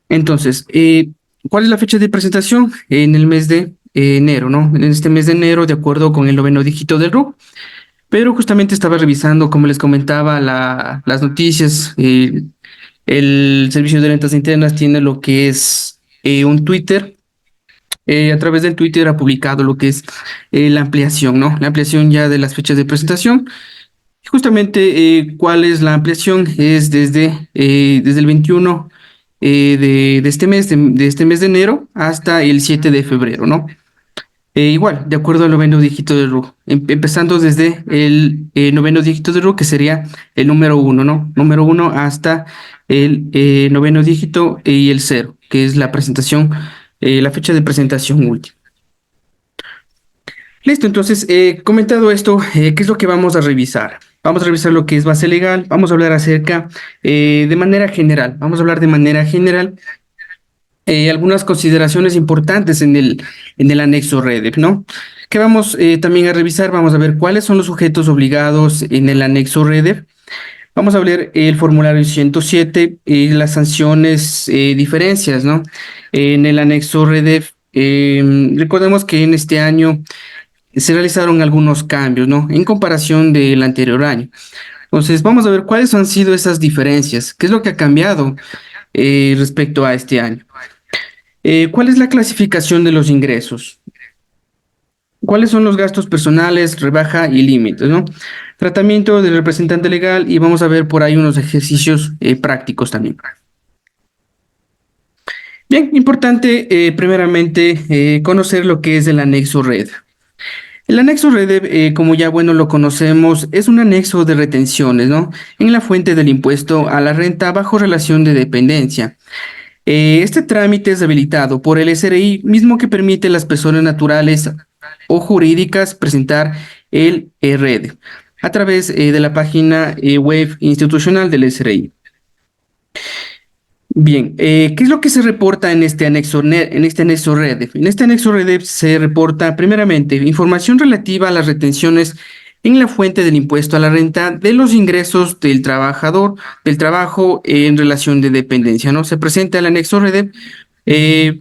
Entonces, ¿cuál es la fecha de presentación? En el mes de enero, ¿no? En este mes de enero, de acuerdo con el noveno dígito del RUC. Pero justamente estaba revisando, como les comentaba, las noticias. El Servicio de Rentas Internas tiene lo que es un Twitter. A través del Twitter ha publicado lo que es la ampliación, ¿no? La ampliación ya de las fechas de presentación. Justamente, ¿cuál es la ampliación? Es desde el 21 de este mes de enero hasta el 7 de febrero, ¿no? Igual, de acuerdo al noveno dígito de RU, empezando desde el noveno dígito de RU, que sería el número uno, ¿no? Número uno hasta el noveno dígito y el cero, que es la presentación, la fecha de presentación última. Listo, entonces, comentado esto, ¿qué es lo que vamos a revisar? Vamos a revisar lo que es base legal, vamos a hablar acerca de manera general, vamos a hablar de manera general algunas consideraciones importantes en el anexo REDEP, ¿no? Que vamos también a revisar, vamos a ver cuáles son los sujetos obligados en el anexo REDEP. Vamos a ver el formulario 107 y las sanciones, diferencias, ¿no? En el anexo REDEP, recordemos que en este año se realizaron algunos cambios, ¿no? En comparación del anterior año. Entonces, vamos a ver cuáles han sido esas diferencias, qué es lo que ha cambiado respecto a este año. ¿Cuál es la clasificación de los ingresos? ¿Cuáles son los gastos personales, rebaja y límites, ¿no? Tratamiento del representante legal y vamos a ver por ahí unos ejercicios prácticos también. Bien, importante primeramente conocer lo que es el anexo RED. El anexo REDEP, como ya bueno lo conocemos, es un anexo de retenciones, ¿no? En la fuente del impuesto a la renta bajo relación de dependencia. Este trámite es habilitado por el SRI, mismo que permite a las personas naturales o jurídicas presentar el RED a través de la página web institucional del SRI. Bien, ¿qué es lo que se reporta en este anexo, en este anexo REDEP? En este anexo REDEP se reporta primeramente información relativa a las retenciones en la fuente del impuesto a la renta de los ingresos del trabajador, del trabajo en relación de dependencia, ¿no? Se presenta el anexo REDEP,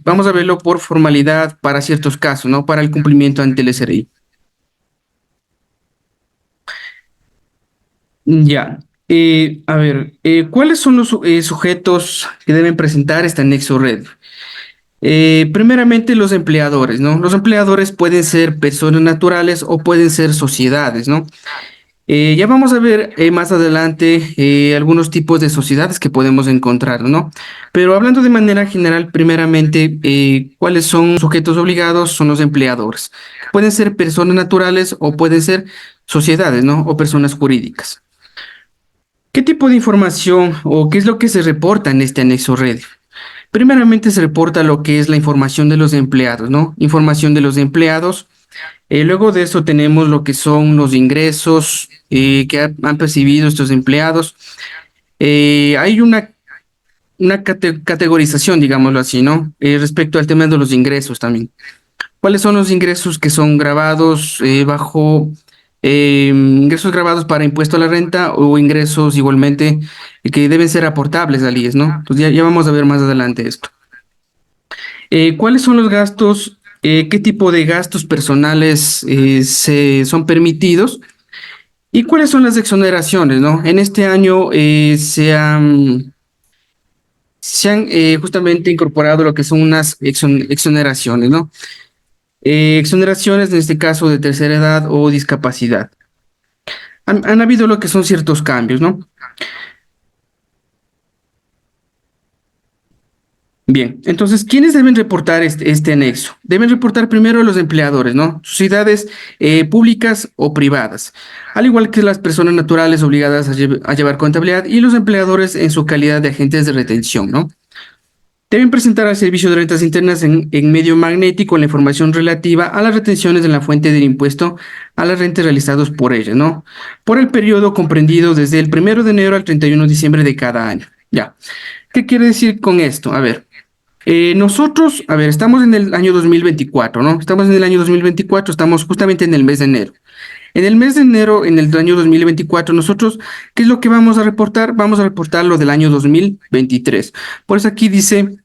vamos a verlo por formalidad para ciertos casos, ¿no? Para el cumplimiento ante el SRI. Ya, a ver, ¿cuáles son los sujetos que deben presentar este anexo REDEP? Primeramente los empleadores, ¿no? Los empleadores pueden ser personas naturales o pueden ser sociedades, ¿no? Ya vamos a ver más adelante algunos tipos de sociedades que podemos encontrar, ¿no? Pero hablando de manera general, primeramente, ¿cuáles son sujetos obligados? Son los empleadores. Pueden ser personas naturales o pueden ser sociedades, ¿no? O personas jurídicas. ¿Qué tipo de información o qué es lo que se reporta en este anexo REDIF? Primeramente se reporta lo que es la información de los empleados, ¿no? Información de los empleados. Luego de eso tenemos lo que son los ingresos que han percibido estos empleados. Hay una categorización, digámoslo así, ¿no? Respecto al tema de los ingresos también. ¿Cuáles son los ingresos que son grabados bajo ingresos grabados para impuesto a la renta o ingresos igualmente que deben ser aportables al IES, ¿no? Entonces ya vamos a ver más adelante esto. ¿Cuáles son los gastos? ¿Qué tipo de gastos personales son permitidos? ¿Y cuáles son las exoneraciones, no? En este año se han justamente incorporado lo que son unas exoneraciones, ¿no? Exoneraciones, en este caso, de tercera edad o discapacidad. Han habido lo que son ciertos cambios, ¿no? Bien, entonces, ¿quiénes deben reportar este anexo? Deben reportar primero a los empleadores, ¿no? Sociedades públicas o privadas, al igual que las personas naturales obligadas a llevar contabilidad y los empleadores en su calidad de agentes de retención, ¿no? Deben presentar al Servicio de Rentas Internas en medio magnético la información relativa a las retenciones en la fuente del impuesto a las rentas realizados por ellas, ¿no? Por el periodo comprendido desde el 1 de enero al 31 de diciembre de cada año. Ya. ¿Qué quiere decir con esto? A ver. Nosotros, a ver, estamos en el año 2024, ¿no? Estamos en el año 2024, estamos justamente en el mes de enero. En el mes de enero, en el año 2024, nosotros, ¿qué es lo que vamos a reportar? Vamos a reportar lo del año 2023. Por eso aquí dice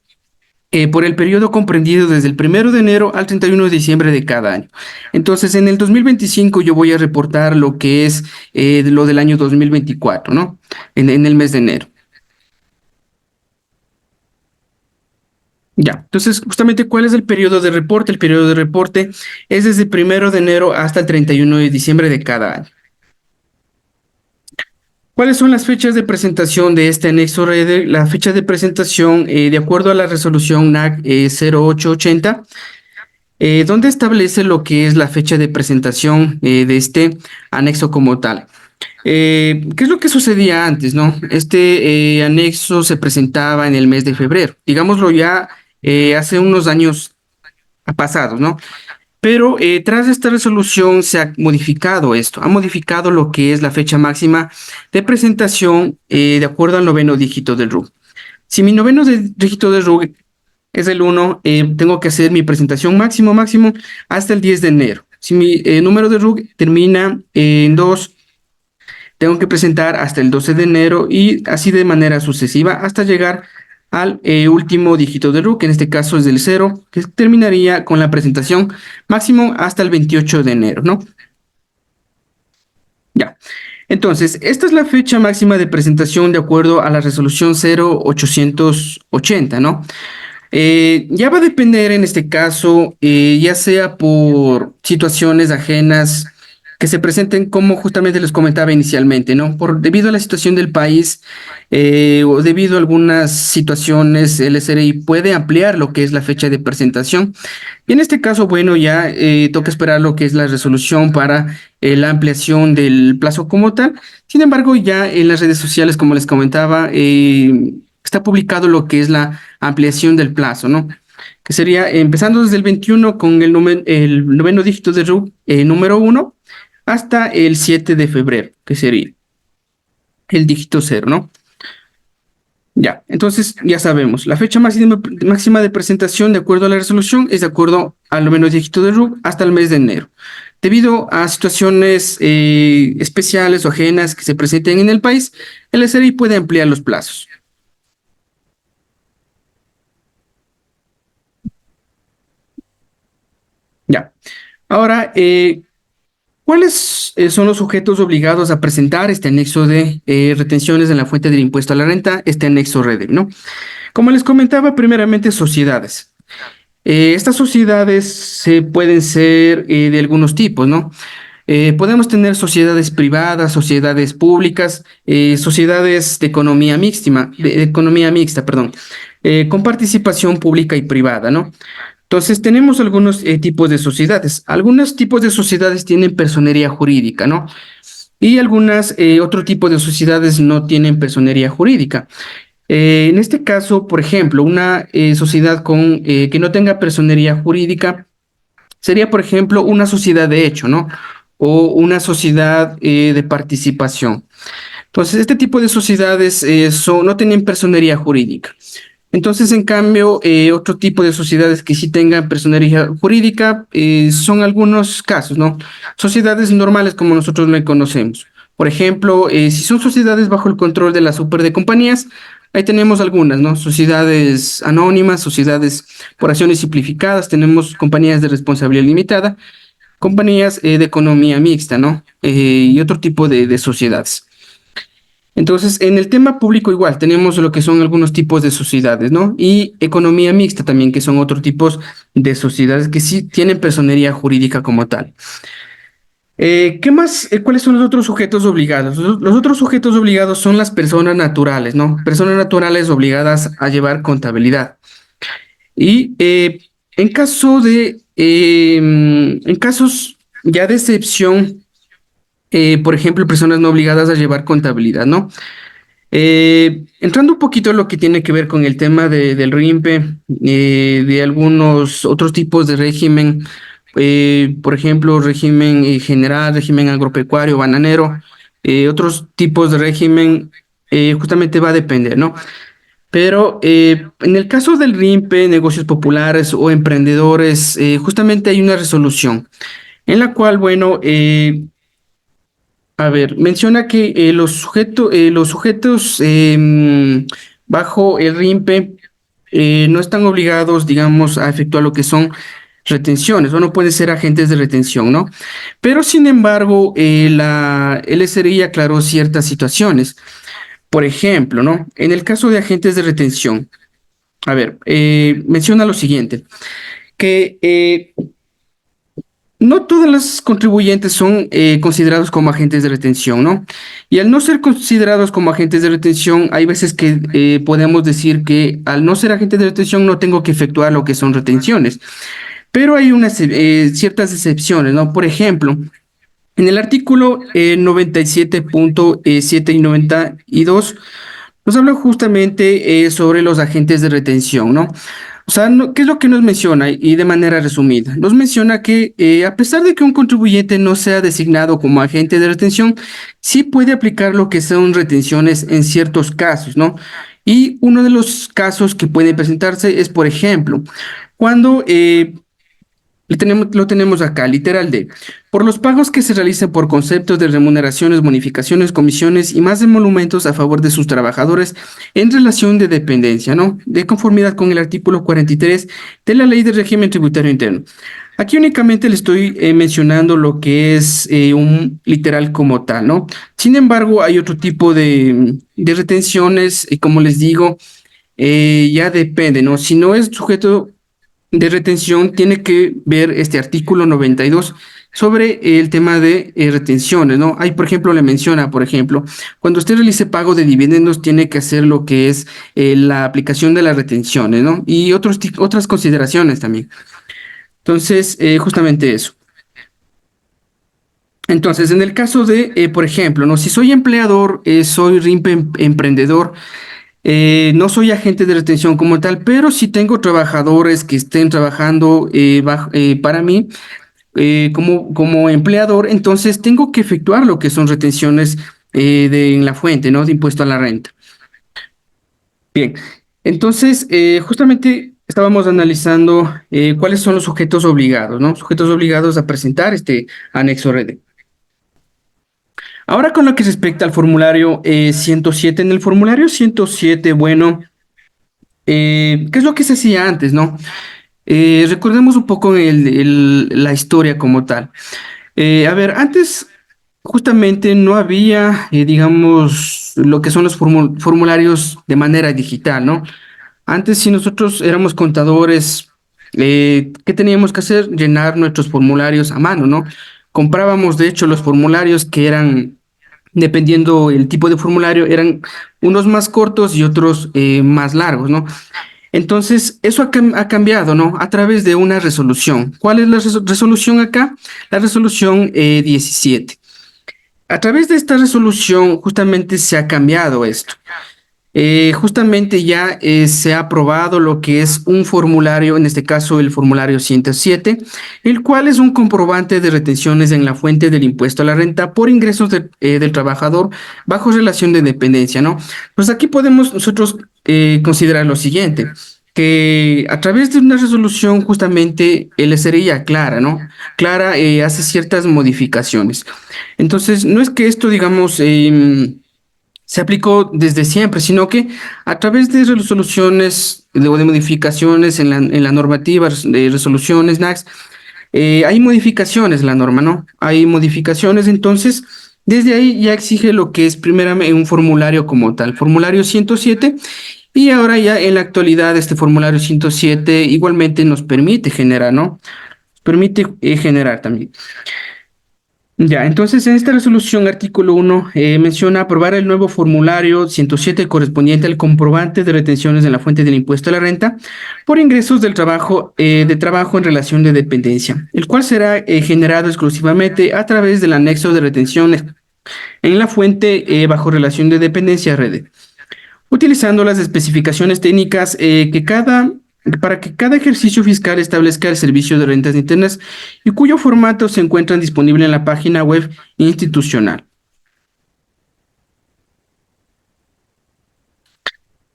por el periodo comprendido desde el 1 de enero al 31 de diciembre de cada año. Entonces, en el 2025 yo voy a reportar lo que es lo del año 2024, ¿no? En el mes de enero. Ya, entonces, justamente, ¿cuál es el periodo de reporte? El periodo de reporte es desde el 1 de enero hasta el 31 de diciembre de cada año. ¿Cuáles son las fechas de presentación de este anexo REDE? La fecha de presentación, de acuerdo a la resolución NAC 0880, donde establece lo que es la fecha de presentación de este anexo como tal. ¿Qué es lo que sucedía antes, no? Este anexo se presentaba en el mes de febrero, digámoslo ya hace unos años pasados, ¿no? Pero tras esta resolución se ha modificado esto, ha modificado lo que es la fecha máxima de presentación de acuerdo al noveno dígito del RUC. Si mi noveno dígito del RUC es el 1, tengo que hacer mi presentación máximo hasta el 10 de enero. Si mi número de RUC termina en 2, tengo que presentar hasta el 12 de enero y así de manera sucesiva hasta llegar al último dígito de RUC, que en este caso es del 0, que terminaría con la presentación máximo hasta el 28 de enero, ¿no? Ya. Entonces, esta es la fecha máxima de presentación de acuerdo a la resolución 0880, ¿no? Ya va a depender en este caso, ya sea por situaciones ajenas que se presenten, como justamente les comentaba inicialmente, ¿no? Debido a la situación del país o debido a algunas situaciones, el SRI puede ampliar lo que es la fecha de presentación. Y en este caso, bueno, ya toca esperar lo que es la resolución para la ampliación del plazo como tal. Sin embargo, ya en las redes sociales, como les comentaba, está publicado lo que es la ampliación del plazo, ¿no? Que sería empezando desde el 21 con el noveno dígito de RUC número 1 hasta el 7 de febrero, que sería el dígito 0, ¿no? Ya, entonces ya sabemos, la fecha máxima de presentación de acuerdo a la resolución es de acuerdo al noveno dígito de RUC hasta el mes de enero. Debido a situaciones especiales o ajenas que se presenten en el país, el SRI puede ampliar los plazos. Ya. Ahora, ¿cuáles son los sujetos obligados a presentar este anexo de retenciones en la fuente del impuesto a la renta, este anexo REDE, ¿no? Como les comentaba, primeramente sociedades. Estas sociedades pueden ser de algunos tipos, ¿no? Podemos tener sociedades privadas, sociedades públicas, sociedades de economía mixta, perdón, con participación pública y privada, ¿no? Entonces, tenemos algunos tipos de sociedades. Algunos tipos de sociedades tienen personería jurídica, ¿no? Y algunas, otro tipo de sociedades no tienen personería jurídica. En este caso, por ejemplo, una sociedad que no tenga personería jurídica sería, por ejemplo, una sociedad de hecho, ¿no? O una sociedad de participación. Entonces, este tipo de sociedades no tienen personería jurídica. Entonces, en cambio, otro tipo de sociedades que sí tengan personería jurídica son algunos casos, ¿no? Sociedades normales como nosotros le conocemos. Por ejemplo, si son sociedades bajo el control de la super de compañías, ahí tenemos algunas, ¿no? Sociedades anónimas, sociedades por acciones simplificadas, tenemos compañías de responsabilidad limitada, compañías de economía mixta, ¿no? Y otro tipo de sociedades. Entonces, en el tema público igual, tenemos lo que son algunos tipos de sociedades, ¿no? Y economía mixta también, que son otros tipos de sociedades que sí tienen personería jurídica como tal. ¿Qué más? ¿Cuáles son los otros sujetos obligados? Los otros sujetos obligados son las personas naturales, ¿no? Personas naturales obligadas a llevar contabilidad. Y en casos ya de excepción, por ejemplo, personas no obligadas a llevar contabilidad, ¿no? Entrando un poquito a lo que tiene que ver con el tema del RIMPE, de algunos otros tipos de régimen, por ejemplo, régimen general, régimen agropecuario, bananero, otros tipos de régimen, justamente va a depender, ¿no? Pero en el caso del RIMPE, negocios populares o emprendedores, justamente hay una resolución en la cual, bueno, a ver, menciona que los sujetos bajo el RIMPE no están obligados, digamos, a efectuar lo que son retenciones o no pueden ser agentes de retención, ¿no? Pero sin embargo, el SRI aclaró ciertas situaciones. Por ejemplo, ¿no? En el caso de agentes de retención, a ver, menciona lo siguiente, que no todas las contribuyentes son considerados como agentes de retención, ¿no? Y al no ser considerados como agentes de retención, hay veces que podemos decir que al no ser agente de retención no tengo que efectuar lo que son retenciones. Pero hay ciertas excepciones, ¿no? Por ejemplo, en el artículo 97.7 y 92 nos habla justamente sobre los agentes de retención, ¿no? O sea, ¿qué es lo que nos menciona? Y de manera resumida, nos menciona que a pesar de que un contribuyente no sea designado como agente de retención, sí puede aplicar lo que son retenciones en ciertos casos, ¿no? Y uno de los casos que puede presentarse es, por ejemplo, cuando lo tenemos acá, literal de, por los pagos que se realicen por conceptos de remuneraciones, bonificaciones, comisiones y más emolumentos a favor de sus trabajadores en relación de dependencia, ¿no? De conformidad con el artículo 43 de la Ley de Régimen Tributario Interno. Aquí únicamente le estoy mencionando lo que es un literal como tal, ¿no? Sin embargo, hay otro tipo de retenciones y como les digo, ya depende, ¿no? Si no es sujeto de retención, tiene que ver este artículo 92 sobre el tema de retenciones, ¿no? Ahí, por ejemplo, le menciona, por ejemplo, cuando usted realice pago de dividendos, tiene que hacer lo que es la aplicación de las retenciones, ¿no? Y otras consideraciones también. Entonces, justamente eso. Entonces, en el caso de, por ejemplo, ¿no? Si soy empleador, soy RIMPE emprendedor, no soy agente de retención como tal, pero sí tengo trabajadores que estén trabajando para mí como empleador, entonces tengo que efectuar lo que son retenciones en la fuente, ¿no? De impuesto a la renta. Bien, entonces justamente estábamos analizando cuáles son los sujetos obligados, ¿no? Sujetos obligados a presentar este anexo RD. Ahora con lo que respecta al formulario 107, en el formulario 107, bueno, ¿qué es lo que se hacía antes, no? Recordemos un poco la historia como tal. A ver, antes justamente no había, digamos, lo que son los formularios de manera digital, ¿no? Antes, si nosotros éramos contadores, ¿qué teníamos que hacer? Llenar nuestros formularios a mano, ¿no? Comprábamos, de hecho, los formularios que eran, dependiendo el tipo de formulario, eran unos más cortos y otros más largos, ¿no? Entonces, eso ha cambiado, ¿no? A través de una resolución. ¿Cuál es la resolución acá? La resolución 17. A través de esta resolución, justamente se ha cambiado esto. Justamente ya se ha aprobado lo que es un formulario, en este caso el formulario 107, el cual es un comprobante de retenciones en la fuente del impuesto a la renta por ingresos del trabajador bajo relación de dependencia, ¿no? Pues aquí podemos nosotros considerar lo siguiente, que a través de una resolución justamente el SRI aclara, ¿no? Clara hace ciertas modificaciones. Entonces, no es que esto, digamos, se aplicó desde siempre, sino que a través de resoluciones de modificaciones en la normativa de resoluciones NACS, hay modificaciones en la norma, ¿no? Hay modificaciones, entonces, desde ahí ya exige lo que es primeramente un formulario como tal, formulario 107, y ahora ya en la actualidad este formulario 107 igualmente nos permite generar, ¿no? Permite generar también. Ya, entonces en esta resolución, artículo 1, menciona aprobar el nuevo formulario 107 correspondiente al comprobante de retenciones en la fuente del impuesto a la renta por ingresos de trabajo en relación de dependencia, el cual será generado exclusivamente a través del anexo de retenciones en la fuente bajo relación de dependencia RD, utilizando las especificaciones técnicas para que cada ejercicio fiscal establezca el servicio de rentas internas y cuyo formato se encuentra disponible en la página web institucional.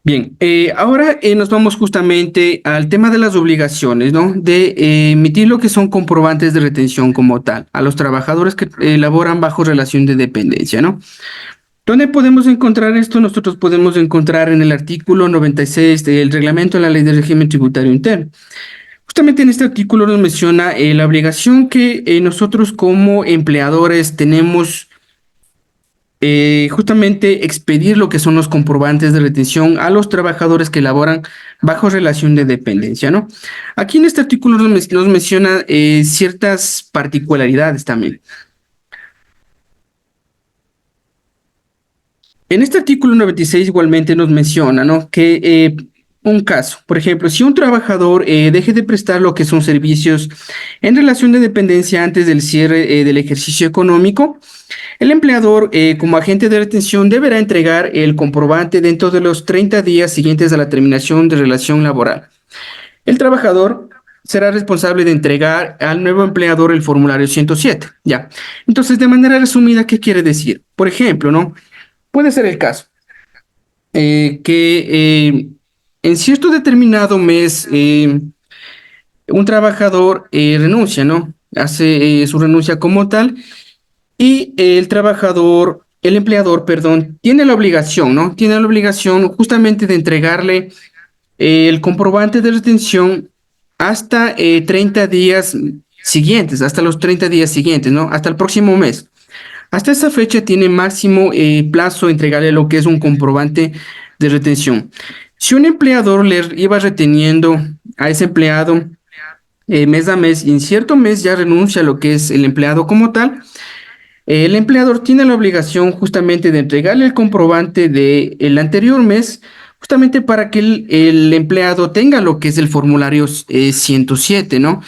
Bien, ahora nos vamos justamente al tema de las obligaciones, ¿no? De emitir lo que son comprobantes de retención como tal, a los trabajadores que laboran bajo relación de dependencia, ¿no? ¿Dónde podemos encontrar esto? Nosotros podemos encontrar en el artículo 96 del reglamento de la Ley de Régimen Tributario Interno. Justamente en este artículo nos menciona la obligación que nosotros como empleadores tenemos justamente expedir lo que son los comprobantes de retención a los trabajadores que laboran bajo relación de dependencia, ¿no? Aquí en este artículo nos menciona ciertas particularidades también. En este artículo 96 igualmente nos menciona, ¿no? Que un caso, por ejemplo, si un trabajador deje de prestar lo que son servicios en relación de dependencia antes del cierre del ejercicio económico, el empleador, como agente de retención, deberá entregar el comprobante dentro de los 30 días siguientes a la terminación de relación laboral. El trabajador será responsable de entregar al nuevo empleador el formulario 107. Ya. Entonces, de manera resumida, ¿qué quiere decir? Por ejemplo, ¿no? Puede ser el caso que en cierto determinado mes un trabajador renuncia, ¿no? Hace su renuncia como tal y el empleador, perdón, tiene la obligación, ¿no? Tiene la obligación justamente de entregarle el comprobante de retención hasta 30 días siguientes, hasta los 30 días siguientes, ¿no? Hasta el próximo mes. Hasta esa fecha tiene máximo plazo entregarle lo que es un comprobante de retención. Si un empleador le iba reteniendo a ese empleado mes a mes y en cierto mes ya renuncia a lo que es el empleado como tal, el empleador tiene la obligación justamente de entregarle el comprobante del anterior mes, justamente para que el empleado tenga lo que es el formulario 107, ¿no?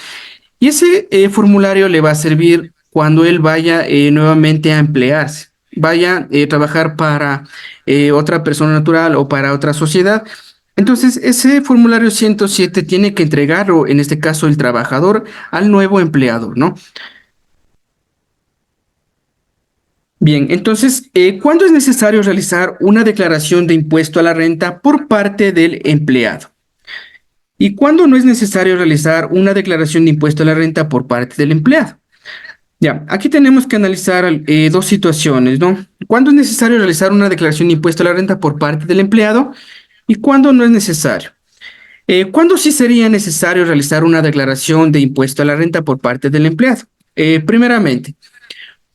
Y ese formulario le va a servir cuando él vaya nuevamente a emplearse, vaya a trabajar para otra persona natural o para otra sociedad. Entonces, ese formulario 107 tiene que entregarlo, en este caso el trabajador, al nuevo empleador, ¿no? Bien, entonces, ¿cuándo es necesario realizar una declaración de impuesto a la renta por parte del empleado? ¿Y cuándo no es necesario realizar una declaración de impuesto a la renta por parte del empleado? Ya, aquí tenemos que analizar dos situaciones, ¿no? ¿Cuándo es necesario realizar una declaración de impuesto a la renta por parte del empleado y cuándo no es necesario? ¿Cuándo sí sería necesario realizar una declaración de impuesto a la renta por parte del empleado? Primeramente,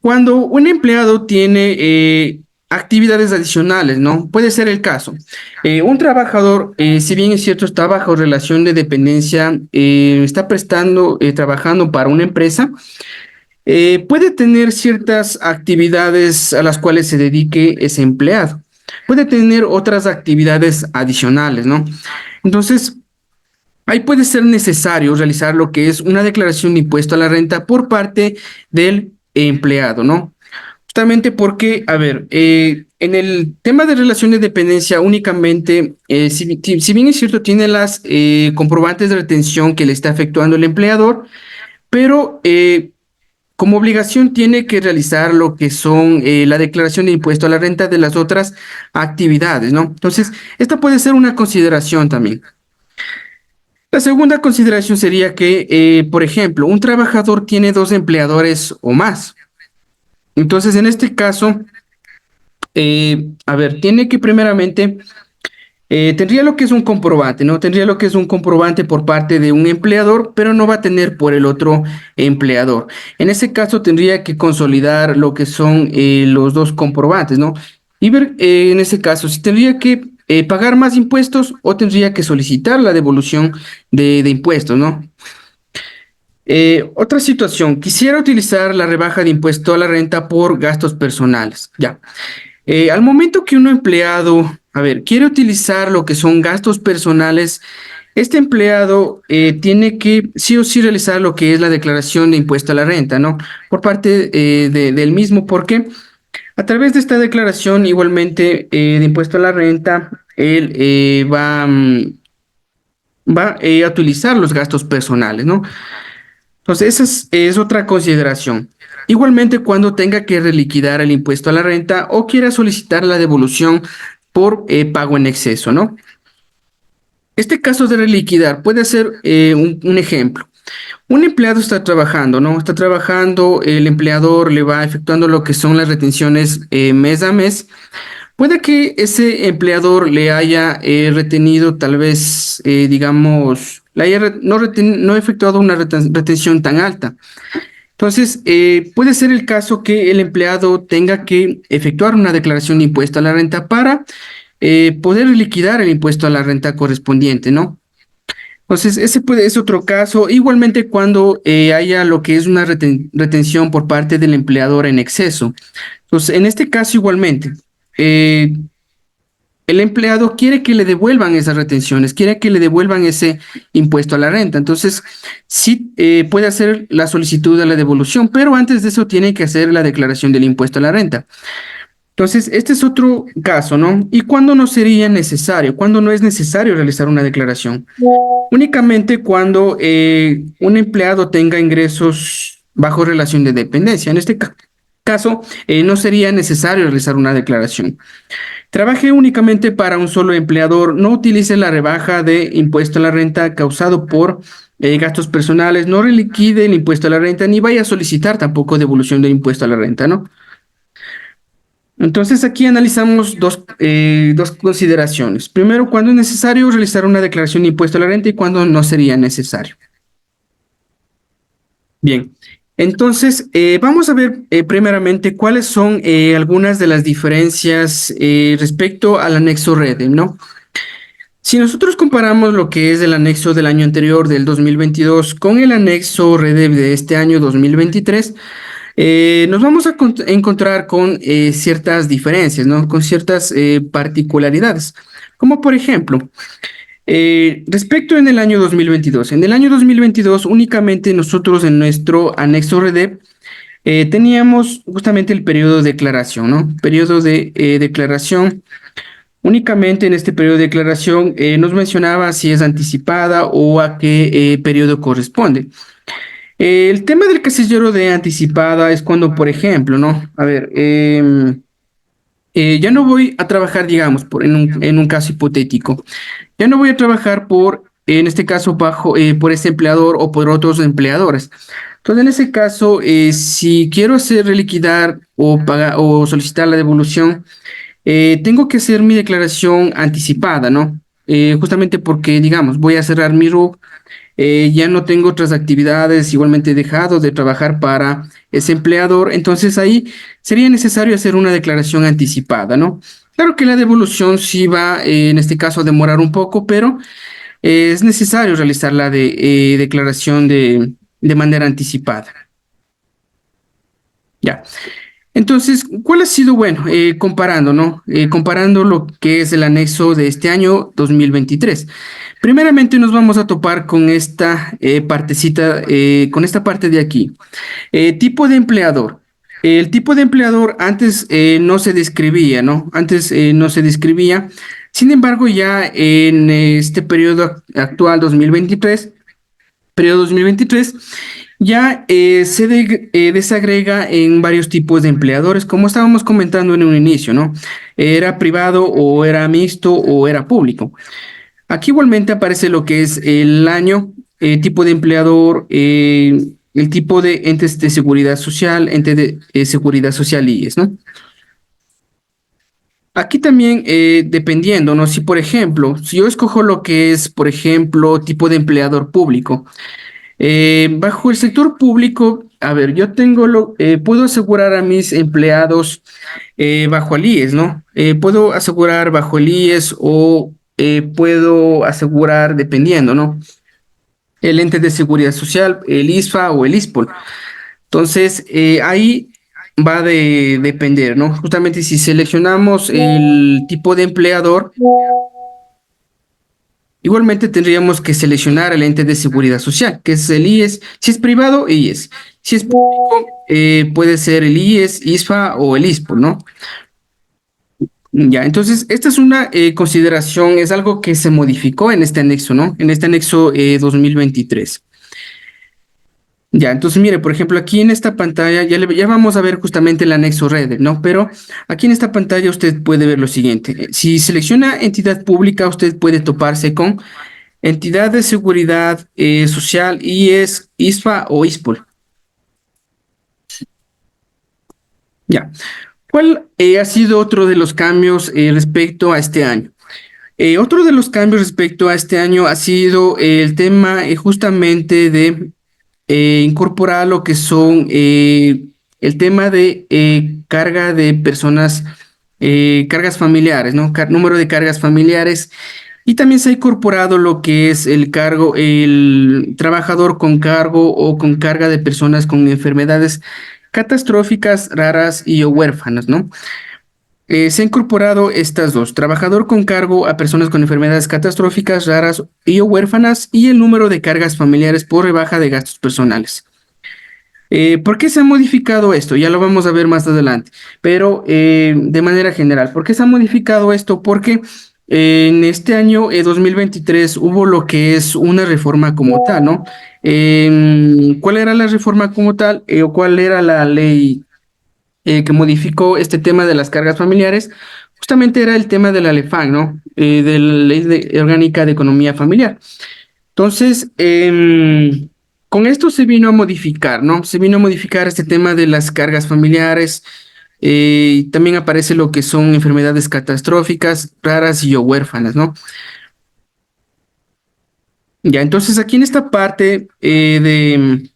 cuando un empleado tiene actividades adicionales, ¿no? Puede ser el caso. Un trabajador, si bien es cierto, está bajo relación de dependencia, está trabajando para una empresa, puede tener ciertas actividades a las cuales se dedique ese empleado. Puede tener otras actividades adicionales, ¿no? Entonces, ahí puede ser necesario realizar lo que es una declaración de impuesto a la renta por parte del empleado, ¿no? Justamente porque, a ver, en el tema de relación de dependencia únicamente, si bien es cierto, tiene las comprobantes de retención que le está efectuando el empleador, pero como obligación tiene que realizar lo que son la declaración de impuesto a la renta de las otras actividades, ¿no? Entonces, esta puede ser una consideración también. La segunda consideración sería que, por ejemplo, un trabajador tiene dos empleadores o más. Entonces, en este caso, a ver, tiene que primeramente, tendría lo que es un comprobante, ¿no? Tendría lo que es un comprobante por parte de un empleador, pero no va a tener por el otro empleador. En ese caso, tendría que consolidar lo que son los dos comprobantes, ¿no? Y ver, en ese caso, si tendría que pagar más impuestos o tendría que solicitar la devolución de impuestos, ¿no? Otra situación, quisiera utilizar la rebaja de impuesto a la renta por gastos personales. Ya. Al momento que un empleado, a ver, quiere utilizar lo que son gastos personales, este empleado tiene que sí o sí realizar lo que es la declaración de impuesto a la renta, ¿no? Por parte del mismo, porque a través de esta declaración igualmente de impuesto a la renta, él va a utilizar los gastos personales, ¿no? Entonces, esa es otra consideración. Igualmente, cuando tenga que reliquidar el impuesto a la renta o quiera solicitar la devolución por pago en exceso, ¿no? Este caso de reliquidar puede ser un ejemplo. Un empleado está trabajando, ¿no? Está trabajando, el empleador le va efectuando lo que son las retenciones mes a mes. Puede que ese empleador le haya retenido, tal vez, digamos, le haya no efectuado una retención tan alta. Entonces, puede ser el caso que el empleado tenga que efectuar una declaración de impuesto a la renta para poder liquidar el impuesto a la renta correspondiente, ¿no? Entonces, es otro caso. Igualmente, cuando haya lo que es una retención por parte del empleador en exceso. Entonces, en este caso, igualmente, eh, el empleado quiere que le devuelvan esas retenciones, quiere que le devuelvan ese impuesto a la renta. Entonces, sí puede hacer la solicitud de la devolución, pero antes de eso tiene que hacer la declaración del impuesto a la renta. Entonces, este es otro caso, ¿no? ¿Y cuándo no sería necesario? ¿Cuándo no es necesario realizar una declaración? Únicamente cuando un empleado tenga ingresos bajo relación de dependencia. En este caso, no sería necesario realizar una declaración. Trabaje únicamente para un solo empleador, no utilice la rebaja de impuesto a la renta causado por gastos personales, no reliquide el impuesto a la renta, ni vaya a solicitar tampoco devolución del impuesto a la renta, ¿no? Entonces aquí analizamos dos consideraciones. Primero, cuándo es necesario realizar una declaración de impuesto a la renta y cuándo no sería necesario. Bien, entonces vamos a ver primeramente cuáles son algunas de las diferencias respecto al anexo REDEM, ¿no? Si nosotros comparamos lo que es el anexo del año anterior, del 2022, con el anexo REDEM de este año 2023, nos vamos a encontrar con ciertas diferencias, ¿no? Con ciertas particularidades. Como por ejemplo, respecto en el año 2022. En el año 2022, únicamente nosotros en nuestro anexo REDEP teníamos justamente el periodo de declaración, ¿no? Periodo de declaración. Únicamente en este periodo de declaración nos mencionaba si es anticipada o a qué periodo corresponde. El tema del casillero de anticipada es cuando, por ejemplo, ¿no? A ver, ya no voy a trabajar, digamos, en un caso hipotético. Ya no voy a trabajar en este caso, por este empleador o por otros empleadores. Entonces, en ese caso, si quiero hacer reliquidar o pagar o solicitar la devolución, tengo que hacer mi declaración anticipada, ¿no? Justamente porque, digamos, voy a cerrar mi RUC, ya no tengo otras actividades, igualmente he dejado de trabajar para ese empleador, entonces ahí sería necesario hacer una declaración anticipada, ¿no? Claro que la devolución sí va, en este caso, a demorar un poco, pero es necesario realizar la declaración de manera anticipada. Ya. Entonces, ¿cuál ha sido, bueno, comparando, ¿no? Comparando lo que es el anexo de este año 2023. Primeramente nos vamos a topar con esta partecita, con esta parte de aquí. Tipo de empleador. El tipo de empleador antes no se describía, ¿no? Antes no se describía. Sin embargo, ya en este periodo actual 2023, periodo 2023, ya desagrega en varios tipos de empleadores, como estábamos comentando en un inicio, ¿no? Era privado o era mixto o era público. Aquí igualmente aparece lo que es el año, tipo de empleador, el tipo de entes de seguridad social, ente de seguridad social IES, ¿no? Aquí también, dependiendo, ¿no? Si, por ejemplo, si yo escojo lo que es, por ejemplo, tipo de empleador público, bajo el sector público, a ver, puedo asegurar a mis empleados bajo el IES, ¿no? Puedo asegurar bajo el IES o puedo asegurar dependiendo, ¿no? El ente de seguridad social, el ISFA o el ISPOL. Entonces, ahí va de depender, ¿no? Justamente si seleccionamos el tipo de empleador, igualmente tendríamos que seleccionar el ente de seguridad social, que es el IES. Si es privado, IES. Si es público, puede ser el IES, ISFA o el ISPO, ¿no? Ya, entonces, esta es una consideración, es algo que se modificó en este anexo, ¿no? En este anexo 2023. Ya, entonces mire, por ejemplo, aquí en esta pantalla ya vamos a ver justamente el anexo red, ¿no? Pero aquí en esta pantalla usted puede ver lo siguiente. Si selecciona entidad pública, usted puede toparse con Entidad de Seguridad Social y es ISFA o ISPOL. Ya. ¿Cuál ha sido otro de los cambios respecto a este año? Otro de los cambios respecto a este año ha sido el tema justamente de incorporar lo que son el tema de carga de personas, cargas familiares, ¿no? Número de cargas familiares. Y también se ha incorporado lo que es el cargo, el trabajador con cargo o con carga de personas con enfermedades catastróficas, raras y o huérfanas, ¿no? Se ha incorporado estas dos, trabajador con cargo a personas con enfermedades catastróficas, raras y o huérfanas y el número de cargas familiares por rebaja de gastos personales. ¿Por qué se ha modificado esto? Ya lo vamos a ver más adelante, pero de manera general, ¿por qué se ha modificado esto? Porque en este año 2023 hubo lo que es una reforma como tal, ¿no? ¿Cuál era la reforma como tal o cuál era la ley que modificó este tema de las cargas familiares? Justamente era el tema de la LEFAN, ¿no? De la Orgánica de Economía Familiar. Entonces, con esto se vino a modificar, ¿no? Se vino a modificar este tema de las cargas familiares. También aparece lo que son enfermedades catastróficas, raras y o huérfanas, ¿no? Ya, entonces aquí en esta parte de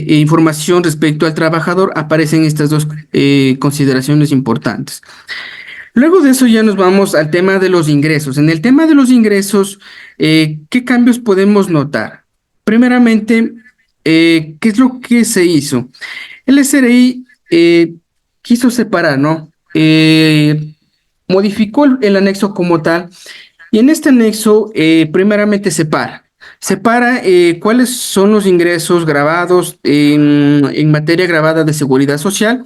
información respecto al trabajador aparecen estas dos consideraciones importantes. Luego de eso ya nos vamos al tema de los ingresos. En el tema de los ingresos, ¿qué cambios podemos notar? Primeramente, ¿qué es lo que se hizo? El SRI quiso separar, ¿no? Modificó el anexo como tal y en este anexo primeramente separa cuáles son los ingresos grabados en materia grabada de seguridad social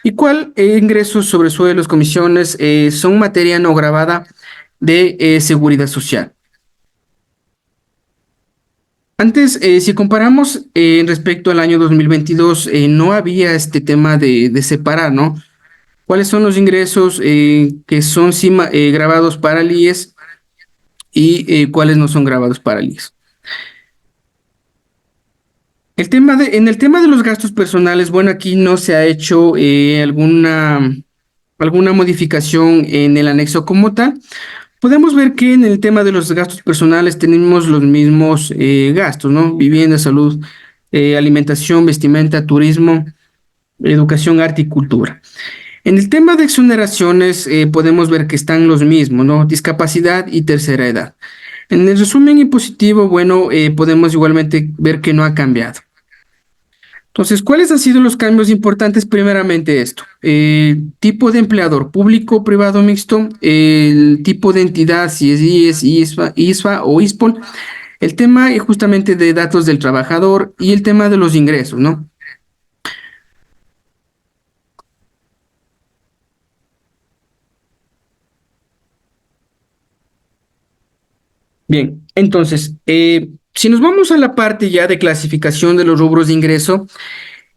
y cuál ingresos sobre suelos, comisiones son materia no grabada de seguridad social. Antes, si comparamos respecto al año 2022, no había este tema de separar, ¿no? ¿Cuáles son los ingresos que son sí, grabados para el IES y cuáles no son grabados para el IES? En el tema de los gastos personales, bueno, aquí no se ha hecho alguna modificación en el anexo como tal. Podemos ver que en el tema de los gastos personales tenemos los mismos gastos, ¿no? Vivienda, salud, alimentación, vestimenta, turismo, educación, arte y cultura. En el tema de exoneraciones podemos ver que están los mismos, ¿no? Discapacidad y tercera edad. En el resumen impositivo, bueno, podemos igualmente ver que no ha cambiado. Entonces, ¿cuáles han sido los cambios importantes? Primeramente esto, tipo de empleador público, privado, mixto, el tipo de entidad, si es IES, ISFA o ISPOL, el tema justamente de datos del trabajador y el tema de los ingresos, ¿no? Bien, entonces, si nos vamos a la parte ya de clasificación de los rubros de ingreso,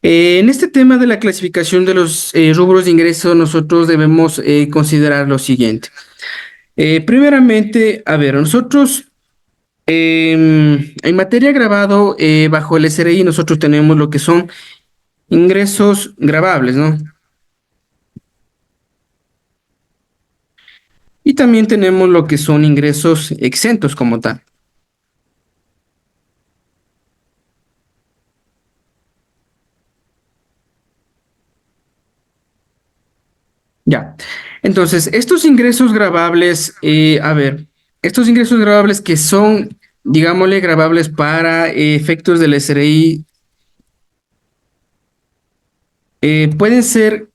en este tema de la clasificación de los rubros de ingreso, nosotros debemos considerar lo siguiente. Primeramente, a ver, nosotros en materia grabado bajo el SRI, nosotros tenemos lo que son ingresos grabables, ¿no? Y también tenemos lo que son ingresos exentos como tal. Ya. Entonces, estos ingresos grabables, a ver, estos ingresos grabables que son, digámosle, grabables para efectos del SRI, pueden ser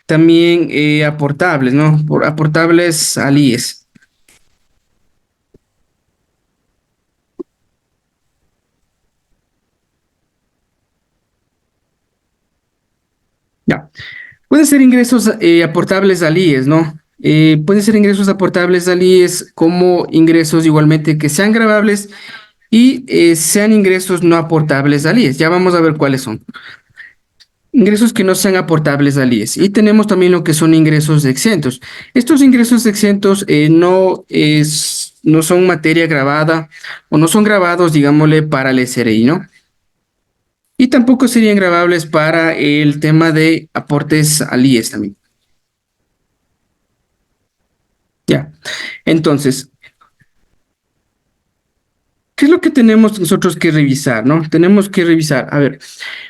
también aportables, ¿no? Aportables al IES. Ya. Pueden ser ingresos aportables al IES, ¿no? Pueden ser ingresos aportables al IES como ingresos igualmente que sean grabables y sean ingresos no aportables al IES. Ya vamos a ver cuáles son. Ingresos que no sean aportables al IES. Y tenemos también lo que son ingresos exentos. Estos ingresos exentos no son materia grabada o no son grabados, digámosle, para el SRI, ¿no? Y tampoco serían grabables para el tema de aportes al IES también. Ya. Entonces, ¿qué es lo que tenemos nosotros que revisar, no? Tenemos que revisar, a ver,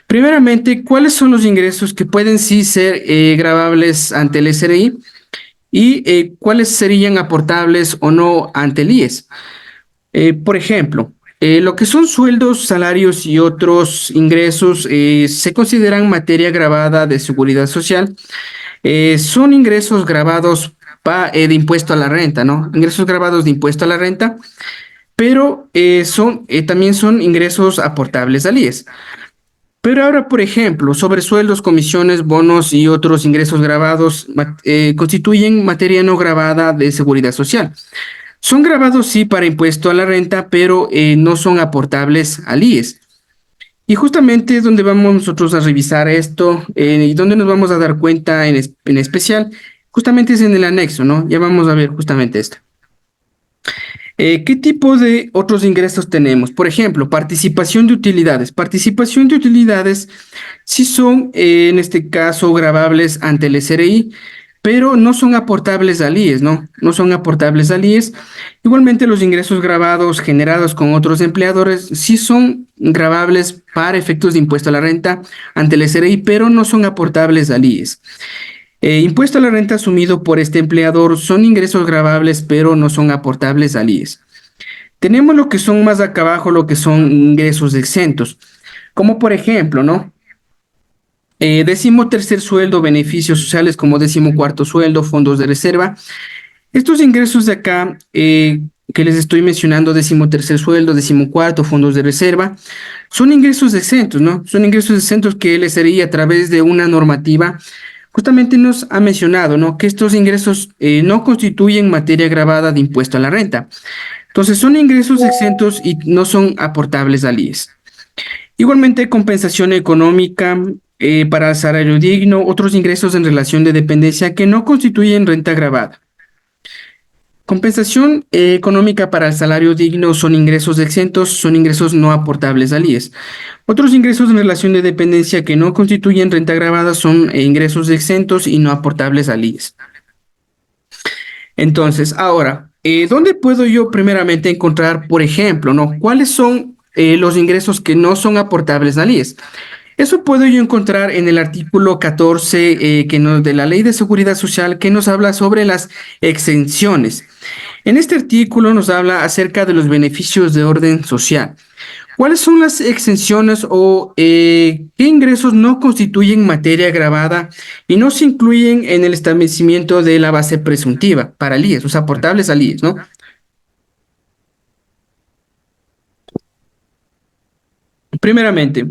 primeramente, ¿cuáles son los ingresos que pueden sí ser grabables ante el SRI y cuáles serían aportables o no ante el IES? Por ejemplo, lo que son sueldos, salarios y otros ingresos se consideran materia grabada de seguridad social. Son ingresos grabados de impuesto a la renta, ¿no? Ingresos grabados de impuesto a la renta, pero también son ingresos aportables al IES. Pero ahora, por ejemplo, sobre sueldos, comisiones, bonos y otros ingresos grabados constituyen materia no grabada de seguridad social. Son grabados, sí, para impuesto a la renta, pero no son aportables al IES. Y justamente es donde vamos nosotros a revisar esto y donde nos vamos a dar cuenta en especial, justamente es en el anexo, ¿no? Ya vamos a ver justamente esto. ¿Qué tipo de otros ingresos tenemos? Por ejemplo, participación de utilidades. Participación de utilidades sí son, en este caso, grabables ante el SRI, pero no son aportables al IES, ¿no? No son aportables al IES. Igualmente, los ingresos grabados generados con otros empleadores sí son grabables para efectos de impuesto a la renta ante el SRI, pero no son aportables al IES. Impuesto a la renta asumido por este empleador son ingresos grabables, pero no son aportables al IES. Tenemos lo que son más acá abajo, lo que son ingresos exentos, como por ejemplo, ¿no? Décimo tercer sueldo, beneficios sociales como décimo cuarto sueldo, fondos de reserva. Estos ingresos de acá que les estoy mencionando, décimo tercer sueldo, décimo cuarto, fondos de reserva, son ingresos exentos, ¿no? Son ingresos exentos que el SRI a través de una normativa justamente nos ha mencionado, ¿no? Que estos ingresos no constituyen materia grabada de impuesto a la renta. Entonces, son ingresos exentos y no son aportables al IES. Igualmente, compensación económica para el salario digno, otros ingresos en relación de dependencia que no constituyen renta grabada. Compensación económica para el salario digno son ingresos exentos, son ingresos no aportables al IES. Otros ingresos en relación de dependencia que no constituyen renta grabada son ingresos exentos y no aportables al IES. Entonces, ahora, ¿dónde puedo yo primeramente encontrar, por ejemplo, ¿no? ¿Cuáles son los ingresos que no son aportables al IES? Eso puedo yo encontrar en el artículo 14 de la Ley de Seguridad Social que nos habla sobre las exenciones. En este artículo nos habla acerca de los beneficios de orden social. ¿Cuáles son las exenciones o qué ingresos no constituyen materia grabada y no se incluyen en el establecimiento de la base presuntiva para el IES, o sea, aportables al IES, ¿no? Primeramente,